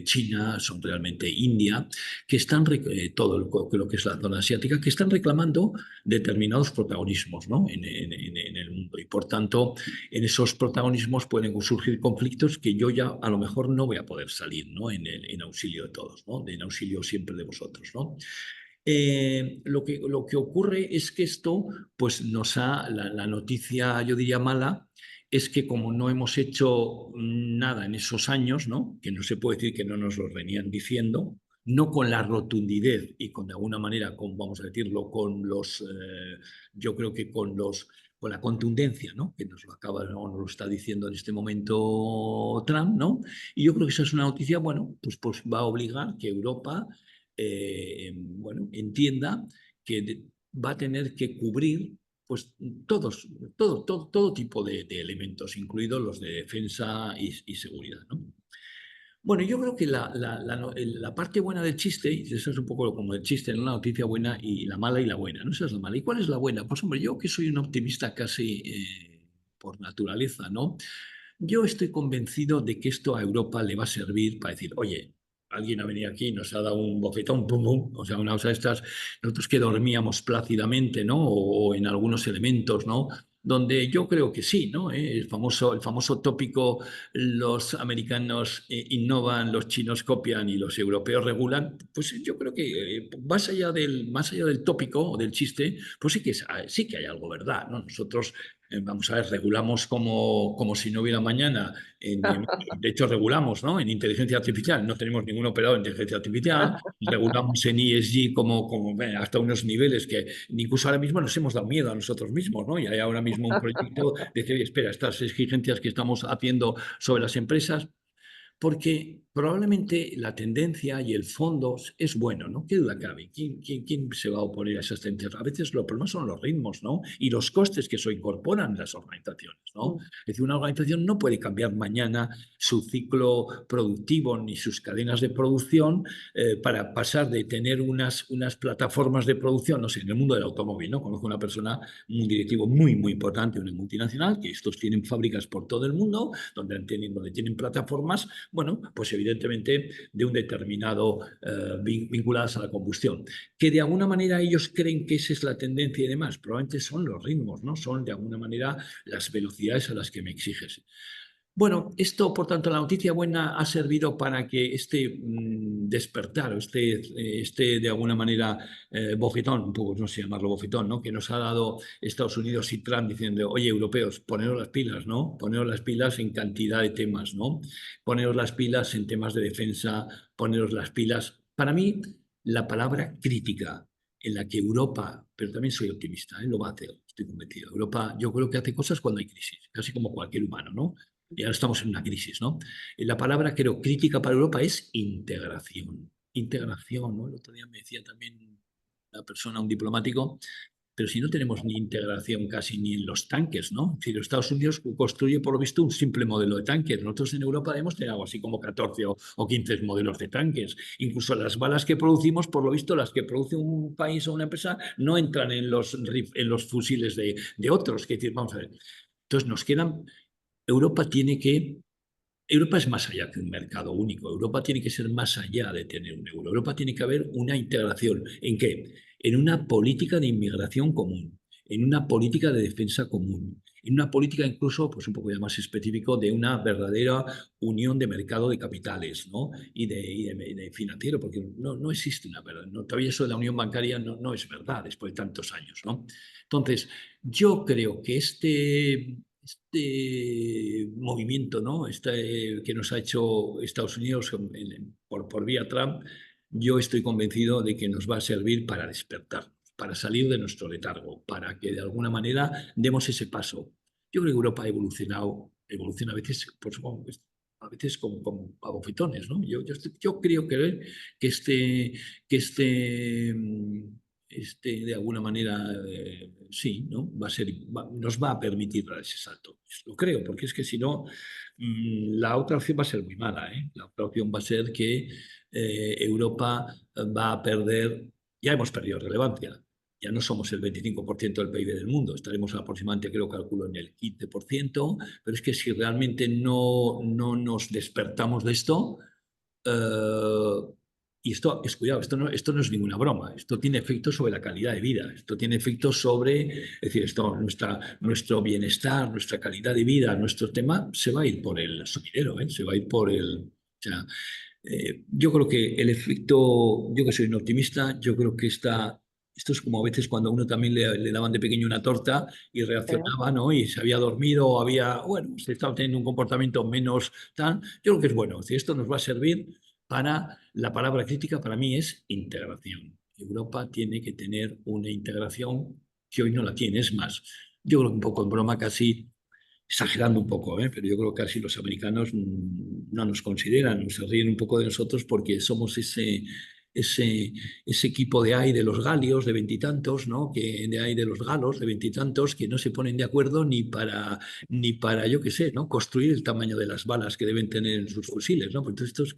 China, son realmente India, que están, lo que es la zona asiática, que están reclamando determinados protagonismos, ¿no? En el mundo. Y por tanto, en esos protagonismos pueden surgir conflictos que yo ya a lo mejor no voy a poder salir, ¿no? En auxilio de todos, ¿no? En auxilio siempre de vosotros, ¿no? Lo que ocurre es que esto, pues la noticia, yo diría mala, es que como no hemos hecho nada en esos años, ¿no? Que no se puede decir que no nos lo venían diciendo, no con la rotundidad y con de alguna manera, con, vamos a decirlo, con yo creo que con la contundencia, ¿no? Que nos lo acaba o nos lo está diciendo en este momento Trump, ¿no? Y yo creo que esa es una noticia, bueno, pues va a obligar que Europa, bueno, entienda que va a tener que cubrir pues todo tipo de elementos, incluidos los de defensa y seguridad, ¿no? Bueno, yo creo que la parte buena del chiste, y eso es un poco como el chiste, ¿no? La noticia buena y la mala y la buena, ¿no? Esa es la mala. ¿Y cuál es la buena? Pues hombre, yo que soy un optimista casi por naturaleza, ¿no? Yo estoy convencido de que esto a Europa le va a servir para decir, oye, alguien ha venido aquí y nos ha dado un bofetón, pum, pum, o sea, una cosa de estas, nosotros que dormíamos plácidamente, ¿no? O en algunos elementos, ¿no? Donde yo creo que sí, ¿no? El famoso tópico, los americanos innovan, los chinos copian y los europeos regulan, pues yo creo que más allá del tópico o del chiste, pues sí que hay algo verdad, ¿no? Nosotros vamos a ver, regulamos como si no hubiera mañana. De hecho, regulamos, ¿no? En inteligencia artificial. No tenemos ningún operador en inteligencia artificial. Regulamos en ESG hasta unos niveles que incluso ahora mismo nos hemos dado miedo a nosotros mismos, ¿no? Y hay ahora mismo un proyecto de decir, oye, espera, estas exigencias que estamos haciendo sobre las empresas, porque probablemente la tendencia y el fondo es bueno, ¿no? ¿Qué duda cabe? ¿Quién se va a oponer a esas tendencias? A veces los problemas son los ritmos, ¿no? Y los costes que se incorporan las organizaciones, ¿no? Es decir, una organización no puede cambiar mañana su ciclo productivo ni sus cadenas de producción para pasar de tener unas plataformas de producción, no sé, en el mundo del automóvil, ¿no? Conozco una persona, un directivo muy, muy importante, una multinacional, que estos tienen fábricas por todo el mundo, donde tienen plataformas, bueno, pues evidentemente de un determinado vinculadas a la combustión, que de alguna manera ellos creen que esa es la tendencia y demás, probablemente son los ritmos, ¿no? Son de alguna manera las velocidades a las que me exiges. Bueno, esto, por tanto, la noticia buena ha servido para que este despertar, este de alguna manera bofetón, un poco, no sé llamarlo bofetón, ¿no? Que nos ha dado Estados Unidos y Trump diciendo, oye, europeos, poneros las pilas, ¿no? Poneros las pilas en cantidad de temas, ¿no? Poneros las pilas en temas de defensa, poneros las pilas. Para mí, la palabra crítica en la que Europa, pero también soy optimista, lo va a hacer, estoy convencido. Europa, yo creo que hace cosas cuando hay crisis, casi como cualquier humano, ¿no? Y ahora estamos en una crisis, ¿no? La palabra, creo, crítica para Europa es integración. Integración, ¿no? El otro día me decía también una persona, un diplomático, pero si no tenemos ni integración casi ni en los tanques, ¿no? Es decir, Estados Unidos construye, por lo visto, un simple modelo de tanques. Nosotros en Europa debemos tener algo así como 14 o 15 modelos de tanques. Incluso las balas que producimos, por lo visto, las que produce un país o una empresa, no entran en los fusiles de otros. Que decir, vamos a ver. Entonces nos quedan Europa es más allá que un mercado único. Europa tiene que ser más allá de tener un euro. Europa tiene que haber una integración. ¿En qué? En una política de inmigración común, en una política de defensa común, en una política incluso, pues un poco ya más específico, de una verdadera unión de mercado de capitales, ¿no? Y de financiero, porque no existe una verdad. No, todavía eso de la unión bancaria no es verdad después de tantos años, ¿no? Entonces, yo creo que este movimiento, ¿no? Que nos ha hecho Estados Unidos por vía Trump, yo estoy convencido de que nos va a servir para despertar, para salir de nuestro letargo, para que de alguna manera demos ese paso. Yo creo que Europa ha evoluciona a veces, pues, a veces con abofetones, ¿no? Yo creo que de alguna manera, sí, ¿no? Nos va a permitir dar ese salto. Lo creo, porque es que si no, la otra opción va a ser muy mala, ¿eh? La otra opción va a ser que Europa va a perder, ya hemos perdido relevancia. Ya no somos el 25% del PIB del mundo, estaremos aproximadamente, creo, calculo, en el 15%, pero es que si realmente no nos despertamos de esto, eh, y cuidado, esto no es ninguna broma, esto tiene efectos sobre la calidad de vida, esto tiene efectos sobre, es decir, nuestro bienestar, nuestra calidad de vida, nuestro tema se va a ir por el sumidero, se va a ir por o sea, yo creo que el efecto, yo que soy un optimista, yo creo que Esto es como a veces cuando a uno también le daban de pequeño una torta y reaccionaba, ¿no? Y se había dormido o había, bueno, se estaba teniendo un comportamiento menos tal. Yo creo que es bueno. Si esto nos va a servir para, la palabra crítica para mí es integración. Europa tiene que tener una integración que hoy no la tiene. Es más, yo creo que un poco en broma casi exagerando un poco, ¿eh? Pero yo creo que casi los americanos no nos consideran, se ríen un poco de nosotros porque somos ese, ese equipo de ahí de los galios de veintitantos, ¿no? Que de ahí de los galos de veintitantos que no se ponen de acuerdo ni para, yo qué sé, ¿no? Construir el tamaño de las balas que deben tener en sus fusiles, ¿no? Pues entonces estos,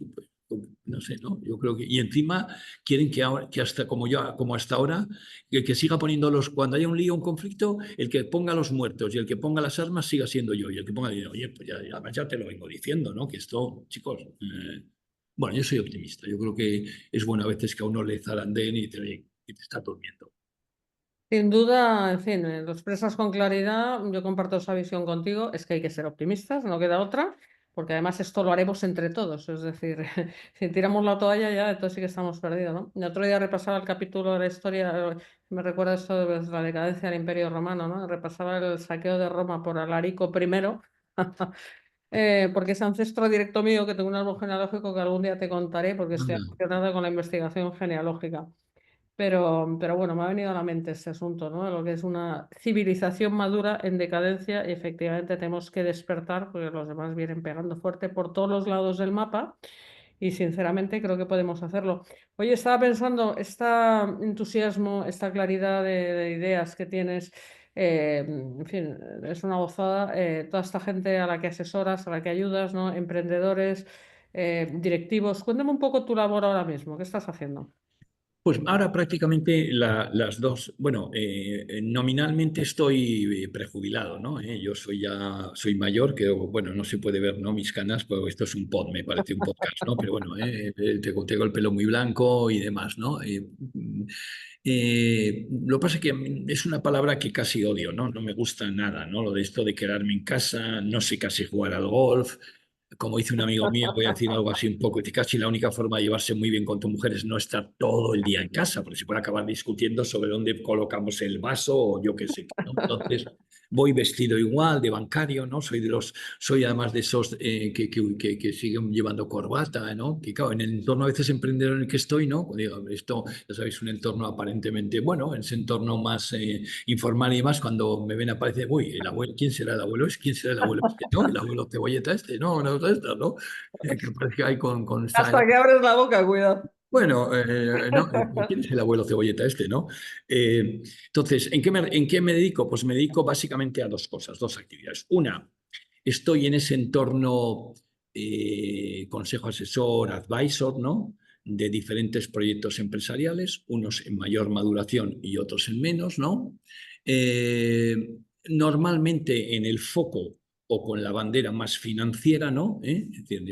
no sé, ¿no? Yo creo que, y encima quieren que hasta como yo, como hasta ahora, que siga poniendo cuando haya un lío, un conflicto, el que ponga los muertos y el que ponga las armas siga siendo yo. Y el que ponga, oye, pues ya te lo vengo diciendo, ¿no? Que esto, chicos, bueno, yo soy optimista. Yo creo que es bueno a veces que a uno le zarandeen y te está durmiendo. Sin duda, en fin, lo expresas con claridad, yo comparto esa visión contigo, es que hay que ser optimistas, no queda otra, porque además esto lo haremos entre todos, es decir, si tiramos la toalla ya, entonces sí que estamos perdidos, ¿no? El otro día repasaba el capítulo de la historia, me recuerda esto de la decadencia del Imperio Romano, ¿no? Repasaba el saqueo de Roma por Alarico I, porque es ancestro directo mío, que tengo un árbol genealógico que algún día te contaré, porque estoy Anda. apasionada con la investigación genealógica. Pero bueno, me ha venido a la mente este asunto, ¿no? Lo que es una civilización madura en decadencia y efectivamente tenemos que despertar porque los demás vienen pegando fuerte por todos los lados del mapa y sinceramente creo que podemos hacerlo. Oye, estaba pensando, este entusiasmo, esta claridad de ideas que tienes, en fin, es una gozada. Toda esta gente a la que asesoras, a la que ayudas, ¿no? Emprendedores, directivos. Cuéntame un poco tu labor ahora mismo, ¿qué estás haciendo? Pues ahora prácticamente las dos, bueno, nominalmente estoy prejubilado, ¿no? Yo soy mayor, que bueno, no se puede ver, ¿no? Mis canas, pues esto es un pod, me parece un podcast, ¿no? Pero bueno, tengo el pelo muy blanco y demás, ¿no? Lo que pasa es que es una palabra que casi odio, ¿no? No me gusta nada, ¿no? Lo de esto de quedarme en casa, no sé casi jugar al golf. Como dice un amigo mío, voy a decir algo así un poco, que casi la única forma de llevarse muy bien con tu mujer es no estar todo el día en casa, porque se puede acabar discutiendo sobre dónde colocamos el vaso o yo qué sé, ¿no? Entonces, voy vestido igual, de bancario, ¿no? Soy además de esos que siguen llevando corbata, ¿no? Que claro, en el entorno a veces emprendedor en el que estoy, ¿no? Digo, esto, ya sabéis, un entorno aparentemente, bueno, en ese entorno más informal y demás, cuando me ven aparece, uy, el abuelo, ¿quién será el abuelo? ¿Quién será el abuelo este? ¿No? El abuelo cebolleta este, no, no, esto, ¿no? Que parece que hay con esta. Hasta que abres la boca, cuidado. Bueno, no, ¿quién es el abuelo cebolleta este, no? Entonces, ¿en qué me dedico? Pues me dedico básicamente a dos cosas, dos actividades. Una, estoy en ese entorno consejo asesor, advisor, ¿no? De diferentes proyectos empresariales, unos en mayor maduración y otros en menos, ¿no? Normalmente en el foco o con la bandera más financiera, ¿no? Es decir,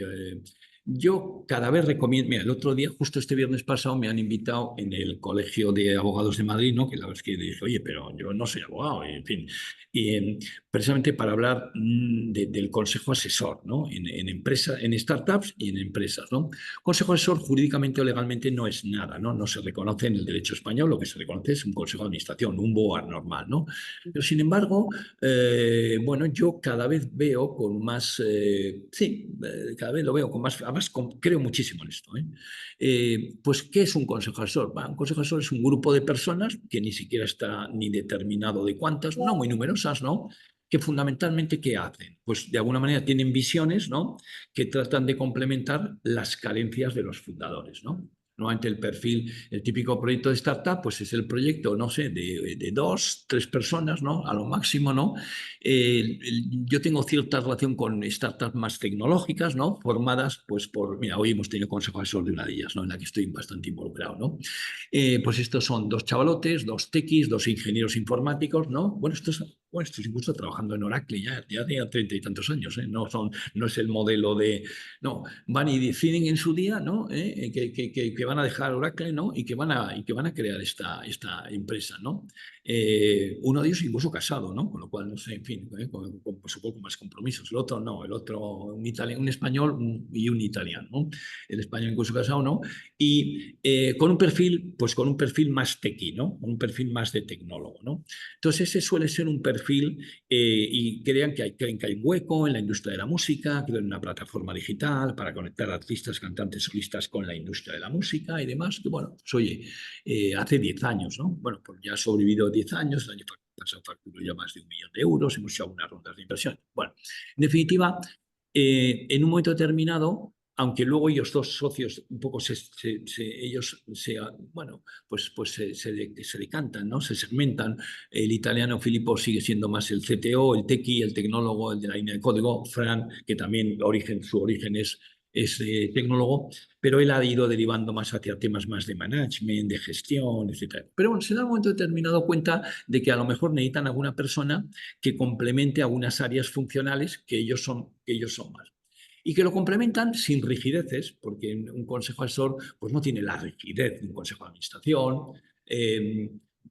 yo cada vez recomiendo, mira, el otro día, justo este viernes pasado, me han invitado en el Colegio de Abogados de Madrid, ¿no? Que la verdad es que dije, oye, pero yo no soy abogado, en fin. Y, precisamente para hablar del consejo asesor, ¿no? En empresas, en startups y en empresas, ¿no? Consejo asesor jurídicamente o legalmente no es nada, ¿no? No se reconoce en el derecho español, lo que se reconoce es un consejo de administración, un BOAR normal, ¿no? Pero sin embargo, bueno, yo cada vez veo con más, sí, cada vez lo veo con más, además creo muchísimo en esto, ¿eh? Pues, ¿qué es un consejo asesor? Un consejo asesor es un grupo de personas que ni siquiera está ni determinado de cuántas, no muy numerosas, ¿no? Que fundamentalmente, ¿qué hacen? Pues de alguna manera tienen visiones, ¿no? Que tratan de complementar las carencias de los fundadores, ¿no? Normalmente el perfil, el típico proyecto de startup, pues es el proyecto, no sé, de dos, tres personas, ¿no? A lo máximo, ¿no? Yo tengo cierta relación con startups más tecnológicas, ¿no? Formadas, pues mira, hoy hemos tenido consejo asesor de una de ellas, ¿no? En la que estoy bastante involucrado, ¿no? Pues estos son dos chavalotes, dos tequis, dos ingenieros informáticos, ¿no? Bueno, estos incluso trabajando en Oracle ya tenían 30 y tantos años, ¿eh? No es el modelo de, no, van y deciden en su día, ¿no? Que van a dejar Oracle, ¿no? Y que van a crear esta empresa, ¿no? Uno de ellos incluso casado, ¿no? Con lo cual, no sé, en fin, con pues un poco más compromisos. El otro no, el otro un español y un italiano, ¿no? El español incluso casado, ¿no? Y con un perfil, pues con un perfil más tequi, ¿no? Un perfil más de tecnólogo, ¿no? Entonces ese suele ser un perfil y creen que hay hueco en la industria de la música, crean una plataforma digital para conectar artistas, cantantes, solistas con la industria de la música y demás, que bueno, pues oye, hace 10 años, ¿no? Bueno, pues ya ha sobrevivido 10 años, el año pasado facturó ya más de 1 millón de euros, hemos hecho algunas rondas de inversión. Bueno, en definitiva, en un momento determinado, aunque luego ellos dos socios un poco bueno, pues se decantan, ¿no? Se segmentan. El italiano Filippo sigue siendo más el CTO, el tequi, el tecnólogo, el de la línea de código. Fran, que también su origen es tecnólogo, pero él ha ido derivando más hacia temas más de management, de gestión, etc. Pero bueno, se da un momento determinado cuenta de que a lo mejor necesitan alguna persona que complemente algunas áreas funcionales que ellos son más. Y que lo complementan sin rigideces, porque un consejo asesor pues no tiene la rigidez de un consejo de administración,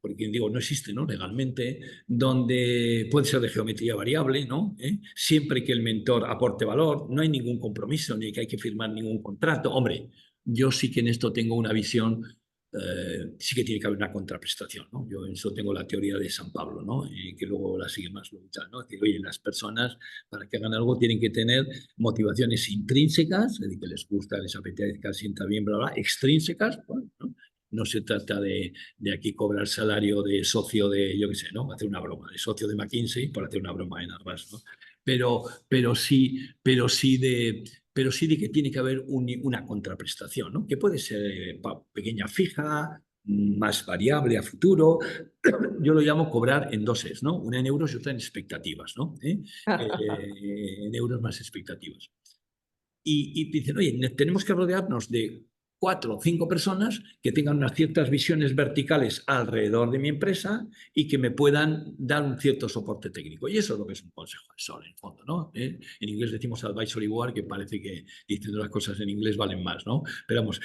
porque digo, no existe, ¿no? Legalmente, donde puede ser de geometría variable, ¿no? Siempre que el mentor aporte valor, no hay ningún compromiso, ni que hay que firmar ningún contrato. Hombre, yo sí que en esto tengo una visión, sí que tiene que haber una contraprestación, ¿no? Yo en eso tengo la teoría de San Pablo, ¿no? Y que luego la sigue más Lucha, ¿no? Es decir, oye, las personas para que hagan algo tienen que tener motivaciones intrínsecas, es decir, que les gusta, les apetezca, sienta bien, bla, bla, extrínsecas, bueno, ¿no? No se trata de aquí cobrar salario de socio de, yo qué sé, ¿no? Hacer una broma, de socio de McKinsey por hacer una broma en Arras, ¿no? Pero sí de que tiene que haber una contraprestación, ¿no? Que puede ser pequeña fija, más variable a futuro. Yo lo llamo cobrar en dos es, ¿no? Una en euros y otra en expectativas, ¿no? En euros más expectativas. Y dicen, oye, tenemos que rodearnos de 4 o 5 personas que tengan unas ciertas visiones verticales alrededor de mi empresa y que me puedan dar un cierto soporte técnico. Y eso es lo que es un consejo asesor, en el fondo, ¿no? En inglés decimos advisory board, que parece que diciendo las cosas en inglés valen más, ¿no? Pero vamos,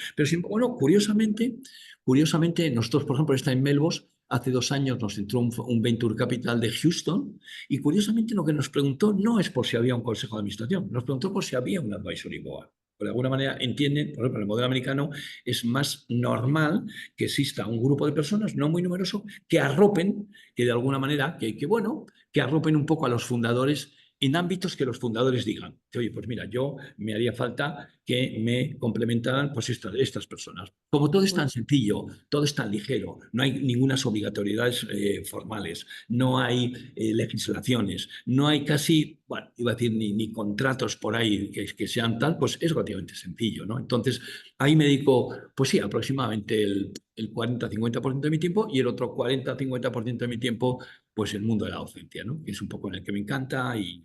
bueno, curiosamente, nosotros, por ejemplo, está en Melvos, hace 2 años nos entró un Venture Capital de Houston y curiosamente lo que nos preguntó no es por si había un consejo de administración, nos preguntó por si había un advisory board. De alguna manera entienden, por ejemplo, en el modelo americano es más normal que exista un grupo de personas no muy numeroso que arropen, que de alguna manera, que arropen un poco a los fundadores en ámbitos que los fundadores digan, oye, pues mira, yo me haría falta que me complementaran pues estas personas. Como todo es tan sencillo, todo es tan ligero, no hay ninguna obligatoriedades formales, no hay legislaciones, no hay casi, bueno, iba a decir ni contratos por ahí que sean tal, pues es relativamente sencillo, ¿no? Entonces, ahí me dedico, pues sí, aproximadamente el 40-50% de mi tiempo y el otro 40-50% de mi tiempo, pues el mundo de la docencia, ¿no? Que es un poco en el que me encanta y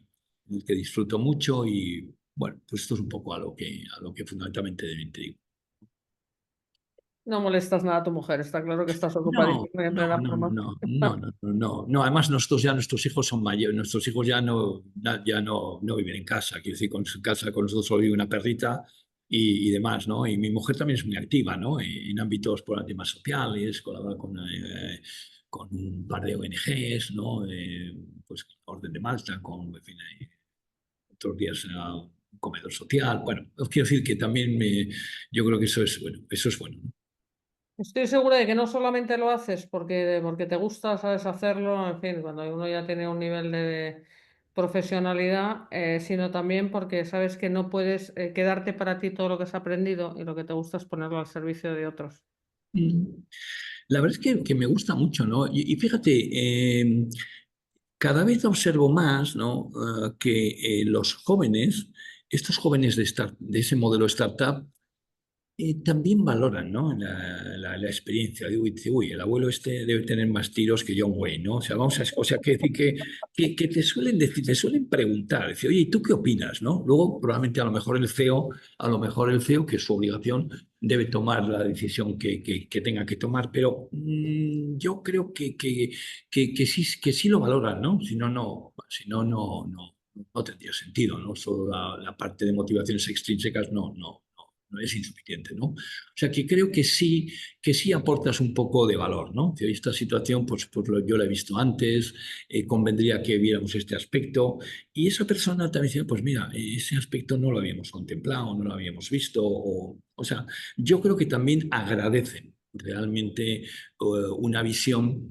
el que disfruto mucho y, bueno, pues esto es un poco a lo que fundamentalmente te digo. No molestas nada a tu mujer, está claro que estás No, ocupadísimo y en no, plena no, forma. no, no, no, no, no, no. Además, nuestros hijos son mayores, nuestros hijos ya no viven en casa. Quiero decir, con su casa, con nosotros solo vive una perrita y demás, ¿no? Y mi mujer también es muy activa, ¿no? En ámbitos por temas sociales, colabora con un par de ONGs, ¿no? Pues Orden de Malta, en fin, otros días un comedor social. Bueno, os quiero decir que también yo creo que eso es bueno, ¿no? Estoy segura de que no solamente lo haces porque te gusta, sabes hacerlo, en fin, cuando uno ya tiene un nivel de profesionalidad, sino también porque sabes que no puedes quedarte para ti todo lo que has aprendido y lo que te gusta es ponerlo al servicio de otros. Mm. La verdad es que me gusta mucho, ¿no? Y fíjate, cada vez observo más, ¿no? Que los jóvenes, estos jóvenes de ese modelo startup, también valoran, ¿no? La experiencia. Dice, uy, el abuelo este debe tener más tiros que John Wayne, ¿no? O sea, que, decir que te suelen decir, te suelen preguntar, decir, oye, ¿y tú qué opinas, no? Luego, probablemente a lo mejor el CEO, que es su obligación, debe tomar la decisión que tenga que tomar, pero yo creo que sí lo valoran, ¿no? Si no tendría sentido, ¿no? Solo la parte de motivaciones extrínsecas, no. no es insuficiente, ¿no? O sea, que creo que sí aportas un poco de valor, ¿no? Que esta situación, yo la he visto antes, convendría que viéramos este aspecto, y esa persona también dice, pues mira, ese aspecto no lo habíamos contemplado, no lo habíamos visto, o sea, yo creo que también agradecen realmente una visión.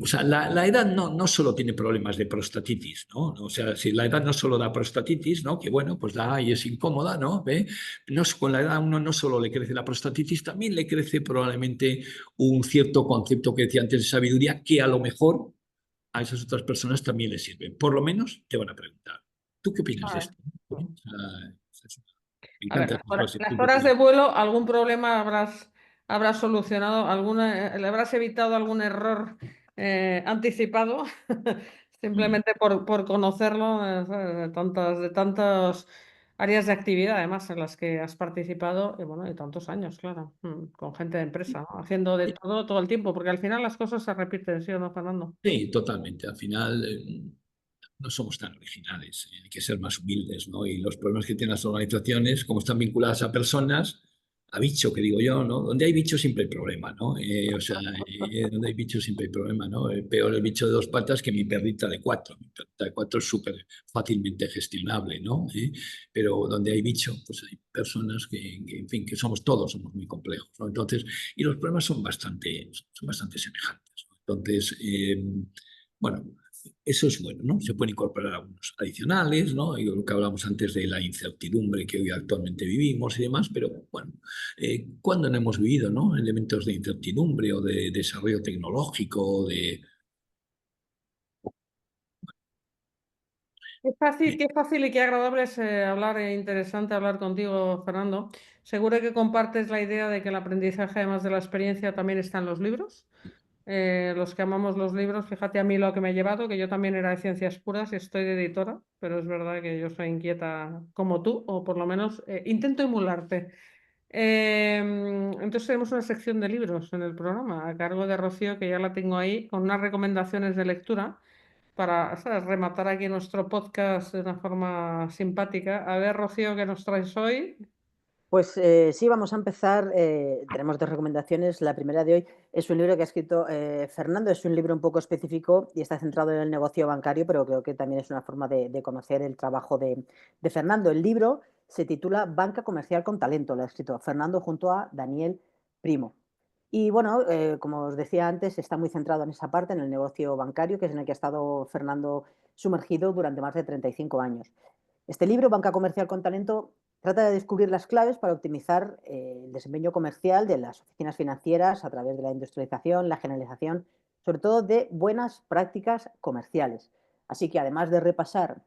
O sea, la edad no solo tiene problemas de prostatitis, ¿no? O sea, si la edad no solo da prostatitis, ¿no? Que bueno, pues da y es incómoda, ¿no? ¿Ve? No, con la edad a uno no solo le crece la prostatitis, también le crece probablemente un cierto concepto que decía antes de sabiduría, que a lo mejor a esas otras personas también les sirven. Por lo menos te van a preguntar. ¿Tú qué opinas de A ver, esto? ¿No? O sea, me a ver, encanta ese las tipo horas de de... vuelo, algún problema habrás solucionado, le habrás evitado algún error anticipado, simplemente por conocerlo, de tantas áreas de actividad, además, en las que has participado, y bueno, de tantos años, claro, con gente de empresa, ¿no? Haciendo de todo el tiempo, porque al final las cosas se repiten, ¿sí o no, Fernando? Sí, totalmente. Al final no somos tan originales, hay que ser más humildes, ¿no? Y los problemas que tienen las organizaciones, como están vinculadas a personas, a bicho, que digo yo, ¿no? Donde hay bicho siempre hay problema, ¿no? O sea, donde hay bicho siempre hay problema, ¿no? Peor el bicho de 2 patas que mi perrita de 4. Mi perrita de 4 es súper fácilmente gestionable, ¿no? Pero donde hay bicho, pues hay personas en fin, que somos muy complejos, ¿no? Entonces, y los problemas son bastante semejantes, ¿no? Entonces, bueno, eso es bueno, ¿no? Se pueden incorporar algunos adicionales, ¿no? Y lo que hablamos antes de la incertidumbre que hoy actualmente vivimos y demás, pero bueno, ¿cuándo no hemos vivido, ¿no? Elementos de incertidumbre o de desarrollo tecnológico, de... Qué fácil y qué agradable es hablar e interesante hablar contigo, Fernando. Seguro que compartes la idea de que el aprendizaje, además de la experiencia, también está en los libros. Los que amamos los libros, fíjate a mí lo que me he llevado, que yo también era de ciencias puras y estoy de editora, pero es verdad que yo soy inquieta como tú, o por lo menos intento emularte. Entonces tenemos una sección de libros en el programa a cargo de Rocío, que ya la tengo ahí, con unas recomendaciones de lectura para, ¿sabes?, rematar aquí nuestro podcast de una forma simpática. A ver, Rocío, ¿qué nos traes hoy? Pues sí, vamos a empezar. Tenemos 2 recomendaciones. La primera de hoy es un libro que ha escrito Fernando. Es un libro un poco específico y está centrado en el negocio bancario, pero creo que también es una forma de conocer el trabajo de Fernando. El libro se titula Banca Comercial con Talento. Lo ha escrito Fernando junto a Daniel Primo. Y bueno, como os decía antes, está muy centrado en esa parte, en el negocio bancario, que es en el que ha estado Fernando sumergido durante más de 35 años. Este libro, Banca Comercial con Talento, trata de descubrir las claves para optimizar el desempeño comercial de las oficinas financieras a través de la industrialización, la generalización, sobre todo de buenas prácticas comerciales. Así que además de repasar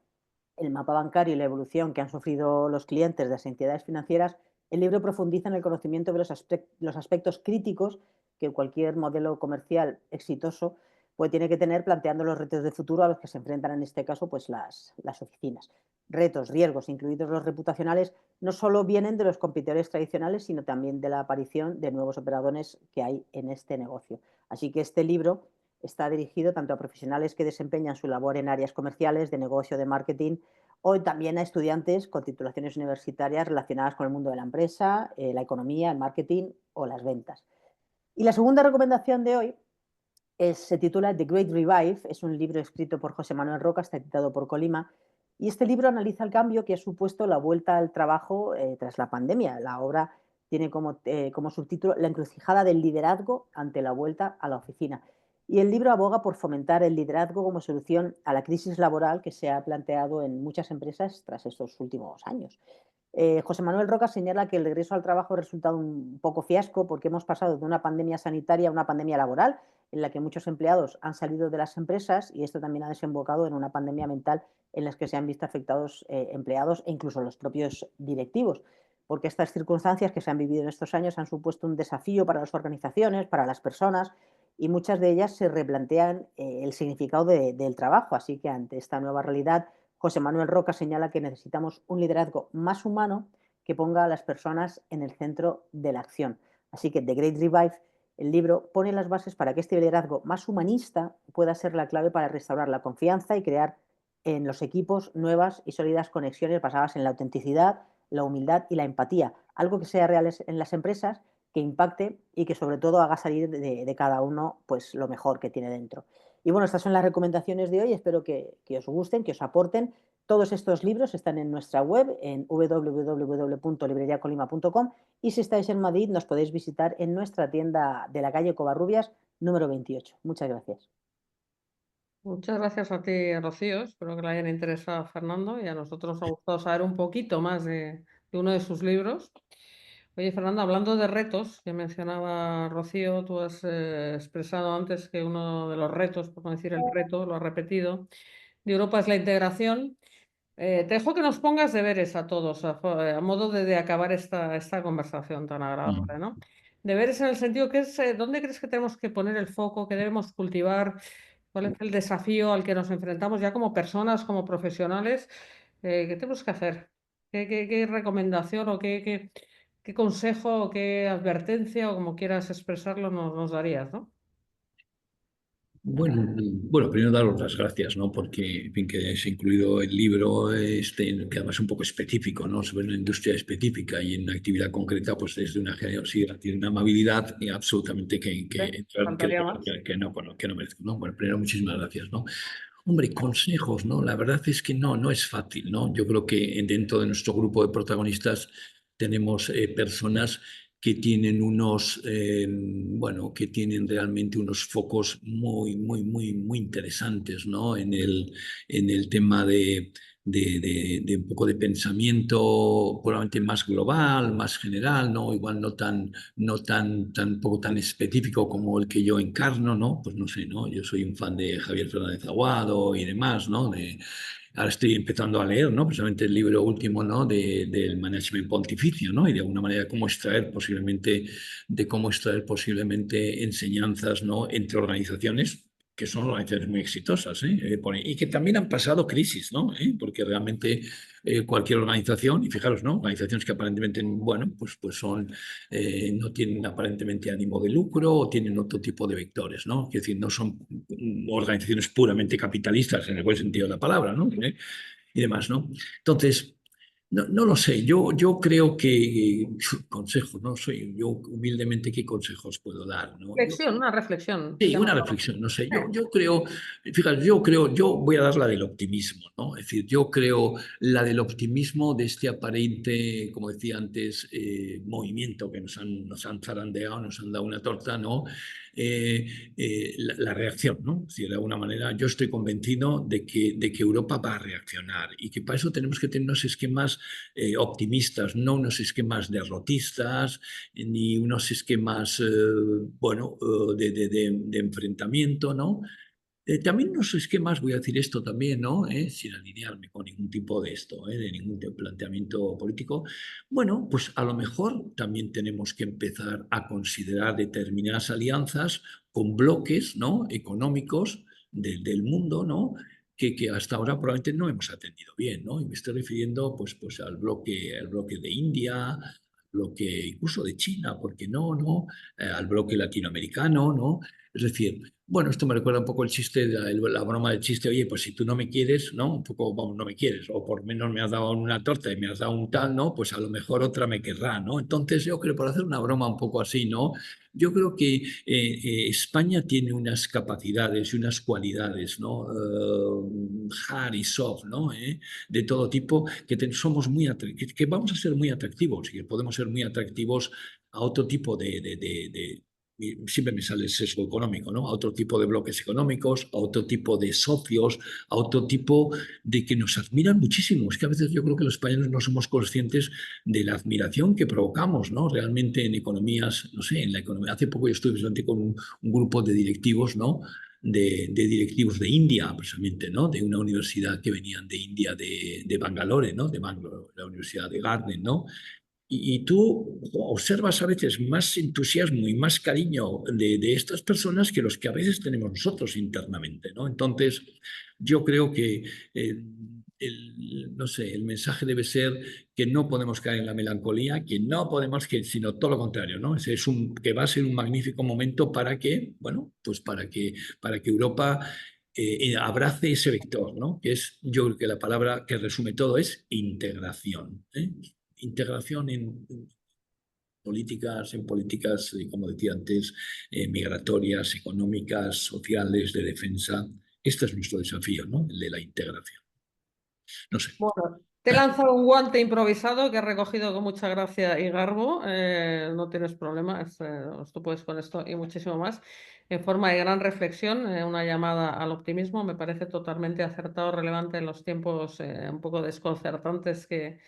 el mapa bancario y la evolución que han sufrido los clientes de las entidades financieras, el libro profundiza en el conocimiento de los aspectos críticos que cualquier modelo comercial exitoso pues tiene que tener, planteando los retos de futuro a los que se enfrentan en este caso pues las oficinas. Retos, riesgos, incluidos los reputacionales, no solo vienen de los competidores tradicionales, sino también de la aparición de nuevos operadores que hay en este negocio. Así que este libro está dirigido tanto a profesionales que desempeñan su labor en áreas comerciales, de negocio, de marketing, o también a estudiantes con titulaciones universitarias relacionadas con el mundo de la empresa, la economía, el marketing o las ventas. Y la segunda recomendación de hoy se titula The Great Revive. Es un libro escrito por José Manuel Roca, está editado por Colima, y este libro analiza el cambio que ha supuesto la vuelta al trabajo tras la pandemia. La obra tiene como subtítulo La encrucijada del liderazgo ante la vuelta a la oficina. Y el libro aboga por fomentar el liderazgo como solución a la crisis laboral que se ha planteado en muchas empresas tras estos últimos años. José Manuel Roca señala que el regreso al trabajo ha resultado un poco fiasco porque hemos pasado de una pandemia sanitaria a una pandemia laboral en la que muchos empleados han salido de las empresas, y esto también ha desembocado en una pandemia mental en la que se han visto afectados empleados e incluso los propios directivos, porque estas circunstancias que se han vivido en estos años han supuesto un desafío para las organizaciones, para las personas, y muchas de ellas se replantean el significado del trabajo. Así que ante esta nueva realidad, José Manuel Roca señala que necesitamos un liderazgo más humano que ponga a las personas en el centro de la acción. Así que The Great Revive, el libro, pone las bases para que este liderazgo más humanista pueda ser la clave para restaurar la confianza y crear en los equipos nuevas y sólidas conexiones basadas en la autenticidad, la humildad y la empatía, algo que sea real en las empresas, que impacte y que sobre todo haga salir de cada uno pues, lo mejor que tiene dentro. Y bueno, estas son las recomendaciones de hoy, espero que os gusten, que os aporten. Todos estos libros están en nuestra web, en www.libreriacolima.com, y si estáis en Madrid nos podéis visitar en nuestra tienda de la calle Covarrubias número 28. Muchas gracias. Muchas gracias a ti, Rocío. Espero que le hayan interesado a Fernando y a nosotros nos ha gustado saber un poquito más de uno de sus libros. Oye, Fernando, hablando de retos, que mencionaba Rocío, tú has expresado antes que uno de los retos, por no decir el reto, lo has repetido, de Europa es la integración. Te dejo que nos pongas deberes a todos, a modo de acabar esta conversación tan Mm. agradable, ¿no? Deberes en el sentido que es, ¿dónde crees que tenemos que poner el foco, que debemos cultivar? ¿Cuál es el desafío al que nos enfrentamos ya como personas, como profesionales? ¿Qué tenemos que hacer? ¿Qué recomendación o qué consejo o qué advertencia o como quieras expresarlo nos darías, ¿no? Bueno, primero daros las gracias, ¿no? Porque, en fin, que hayáis incluido el libro, que además es un poco específico, ¿no? Sobre una industria específica y en una actividad concreta, pues desde una generosidad y una amabilidad absolutamente Faltaría más. que no merezco, ¿no? Bueno, primero, muchísimas gracias, ¿no? Hombre, consejos, ¿no? La verdad es que no es fácil, ¿no? Yo creo que dentro de nuestro grupo de protagonistas tenemos personas que tienen bueno, que tienen realmente unos focos muy interesantes, ¿no? En el tema de un poco de pensamiento probablemente más global, más general, ¿no? Igual tampoco tan específico como el que yo encarno, ¿no? Pues no sé, ¿no? Yo soy un fan de Javier Fernández Aguado y demás, ¿no? Ahora estoy empezando a leer, ¿no? Precisamente el libro último, ¿no? Del management pontificio, ¿no? Y de alguna manera cómo extraer posiblemente enseñanzas, ¿no? Entre organizaciones que son organizaciones muy exitosas, ¿eh? Y que también han pasado crisis, ¿no? Porque realmente cualquier organización, y fijaros, ¿no? Organizaciones que aparentemente, bueno, no tienen aparentemente ánimo de lucro o tienen otro tipo de vectores, ¿no? Es decir, no son organizaciones puramente capitalistas en el buen sentido de la palabra, ¿no? Y demás, ¿no? Entonces, no lo sé, yo creo que consejos, ¿no? Yo humildemente, ¿qué consejos puedo dar? ¿No? Una reflexión. Sí, una reflexión, no sé, yo creo, fíjate, yo voy a dar la del optimismo, ¿no? Es decir, yo creo la del optimismo de este aparente, como decía antes, movimiento que nos han zarandeado, nos han dado una torta, ¿no? La reacción, ¿no? Es decir, de alguna manera yo estoy convencido de que Europa va a reaccionar y que para eso tenemos que tener unos esquemas optimistas, no unos esquemas derrotistas, ni unos esquemas, bueno, de enfrentamiento, ¿no? También unos esquemas, voy a decir esto también, ¿no? Sin alinearme con ningún tipo de esto, de ningún planteamiento político. Bueno, pues a lo mejor también tenemos que empezar a considerar determinadas alianzas con bloques, ¿no? Económicos del mundo, ¿no? Que hasta ahora probablemente no hemos atendido bien, ¿no? Y me estoy refiriendo pues al bloque de India, al bloque incluso de China, ¿por qué no, no? Al bloque latinoamericano, ¿no? Es decir, bueno, esto me recuerda un poco el chiste, la broma del chiste, oye, pues si tú no me quieres, ¿no? Un poco, vamos, no me quieres, o por menos me has dado una torta y me has dado un tal, ¿no? Pues a lo mejor otra me querrá, ¿no? Entonces yo creo, por hacer una broma un poco así, ¿no? Yo creo que España tiene unas capacidades y unas cualidades, ¿no? Hard y soft, ¿no? De todo tipo, somos que vamos a ser muy atractivos y que podemos ser muy atractivos a otro tipo siempre me sale el sesgo económico, ¿no? A otro tipo de bloques económicos, a otro tipo de socios, a otro tipo de que nos admiran muchísimo. Es que a veces yo creo que los españoles no somos conscientes de la admiración que provocamos, ¿no? Realmente en economías, no sé, en la economía. Hace poco yo estuve presente con un grupo de directivos, ¿no? De directivos de India, precisamente, ¿no? De una universidad que venían de India, de Bangalore, ¿no? De Bangalore, la Universidad de Garden, ¿no? Y tú observas a veces más entusiasmo y más cariño de estas personas que los que a veces tenemos nosotros internamente, ¿no? Entonces, yo creo que no sé, el mensaje debe ser que no podemos caer en la melancolía, que no podemos, sino todo lo contrario, ¿no? Que va a ser un magnífico momento para que, bueno, pues para que Europa abrace ese vector, ¿no? Que es, yo creo que la palabra que resume todo es integración, ¿eh? integración en políticas, como decía antes, migratorias, económicas, sociales, de defensa. Este es nuestro desafío, ¿no? El de la integración. No sé. Bueno, te he lanzado un guante improvisado que he recogido con mucha gracia y garbo. No tienes problema, tú puedes con esto y muchísimo más. En forma de gran reflexión, una llamada al optimismo, me parece totalmente acertado, relevante en los tiempos un poco desconcertantes que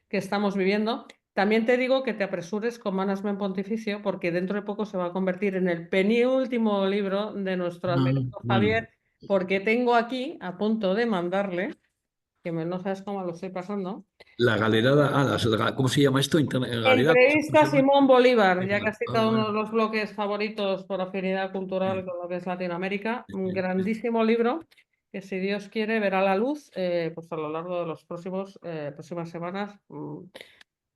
estamos viviendo. También te digo que te apresures con Management Pontificio, porque dentro de poco se va a convertir en el penúltimo libro de nuestro admirado Bueno, Javier, porque tengo aquí a punto de mandarle, que no sabes cómo lo estoy pasando. la galerada, ¿cómo se llama esto? Galera, ¿cómo Entrevista se a llama? Simón Bolívar, ya que has Ah, citado uno vale. de los bloques favoritos por afinidad cultural Sí, con lo que es Latinoamérica. Un sí, sí. grandísimo libro que, si Dios quiere, verá la luz pues a lo largo de los próximas semanas,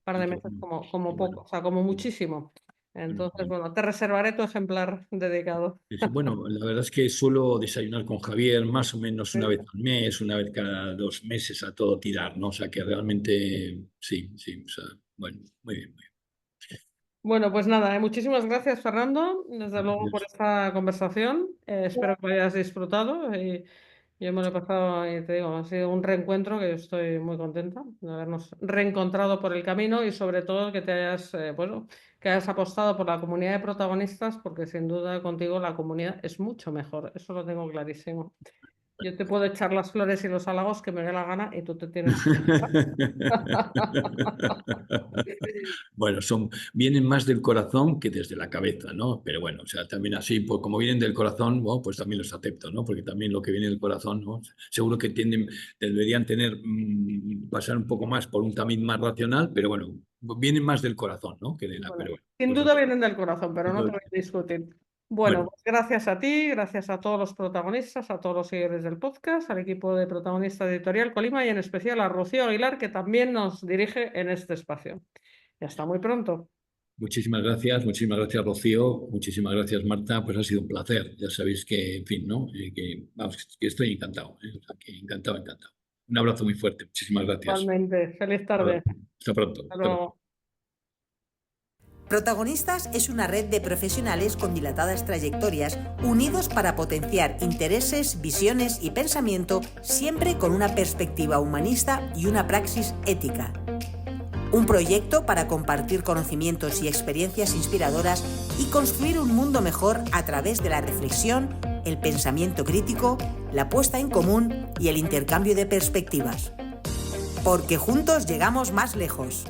par Y de pues, meses como qué poco, bueno. o sea, como muchísimo. Bueno, Entonces, bueno. bueno, te reservaré tu ejemplar dedicado. Bueno, la verdad es que suelo desayunar con Javier más o menos una vez al mes, una vez cada 2 meses a todo tirar, ¿no? O sea que realmente sí, sí, o sea, bueno, muy bien, muy Bueno, pues nada, muchísimas gracias, Fernando, desde bien. luego por esta conversación. Espero que lo hayas disfrutado y yo me lo he pasado, y te digo, ha sido un reencuentro que yo estoy muy contenta de habernos reencontrado por el camino y sobre todo que te hayas, bueno, que hayas apostado por la comunidad de protagonistas, porque sin duda contigo la comunidad es mucho mejor, eso lo tengo clarísimo. Yo te puedo echar las flores y los halagos que me dé la gana y tú te tienes que... Bueno, vienen más del corazón que desde la cabeza, ¿no? Pero bueno, o sea, también así, pues como vienen del corazón, bueno, pues también los acepto, ¿no? Porque también lo que viene del corazón, ¿no? Seguro que deberían pasar un poco más por un tamiz más racional, pero bueno, vienen más del corazón, ¿no? Que de la, Bueno, pero bueno, sin pues duda vienen del corazón, pero no te voy entonces, a discutir. Bueno, bueno, pues gracias a ti, gracias a todos los protagonistas, a todos los seguidores del podcast, al equipo de Protagonista Editorial Colima y en especial a Rocío Aguilar, que también nos dirige en este espacio. Y hasta muy pronto. muchísimas gracias, Rocío, muchísimas gracias, Marta, pues ha sido un placer. Ya sabéis que, en fin, ¿no? Vamos, que estoy encantado, ¿eh? O sea, que encantado, encantado. Un abrazo muy fuerte, muchísimas gracias. Igualmente, feliz tarde. Hasta pronto. Hasta Hasta pronto. luego. Protagonistas es una red de profesionales con dilatadas trayectorias unidos para potenciar intereses, visiones y pensamiento, siempre con una perspectiva humanista y una praxis ética. Un proyecto para compartir conocimientos y experiencias inspiradoras y construir un mundo mejor a través de la reflexión, el pensamiento crítico, la puesta en común y el intercambio de perspectivas. Porque juntos llegamos más lejos.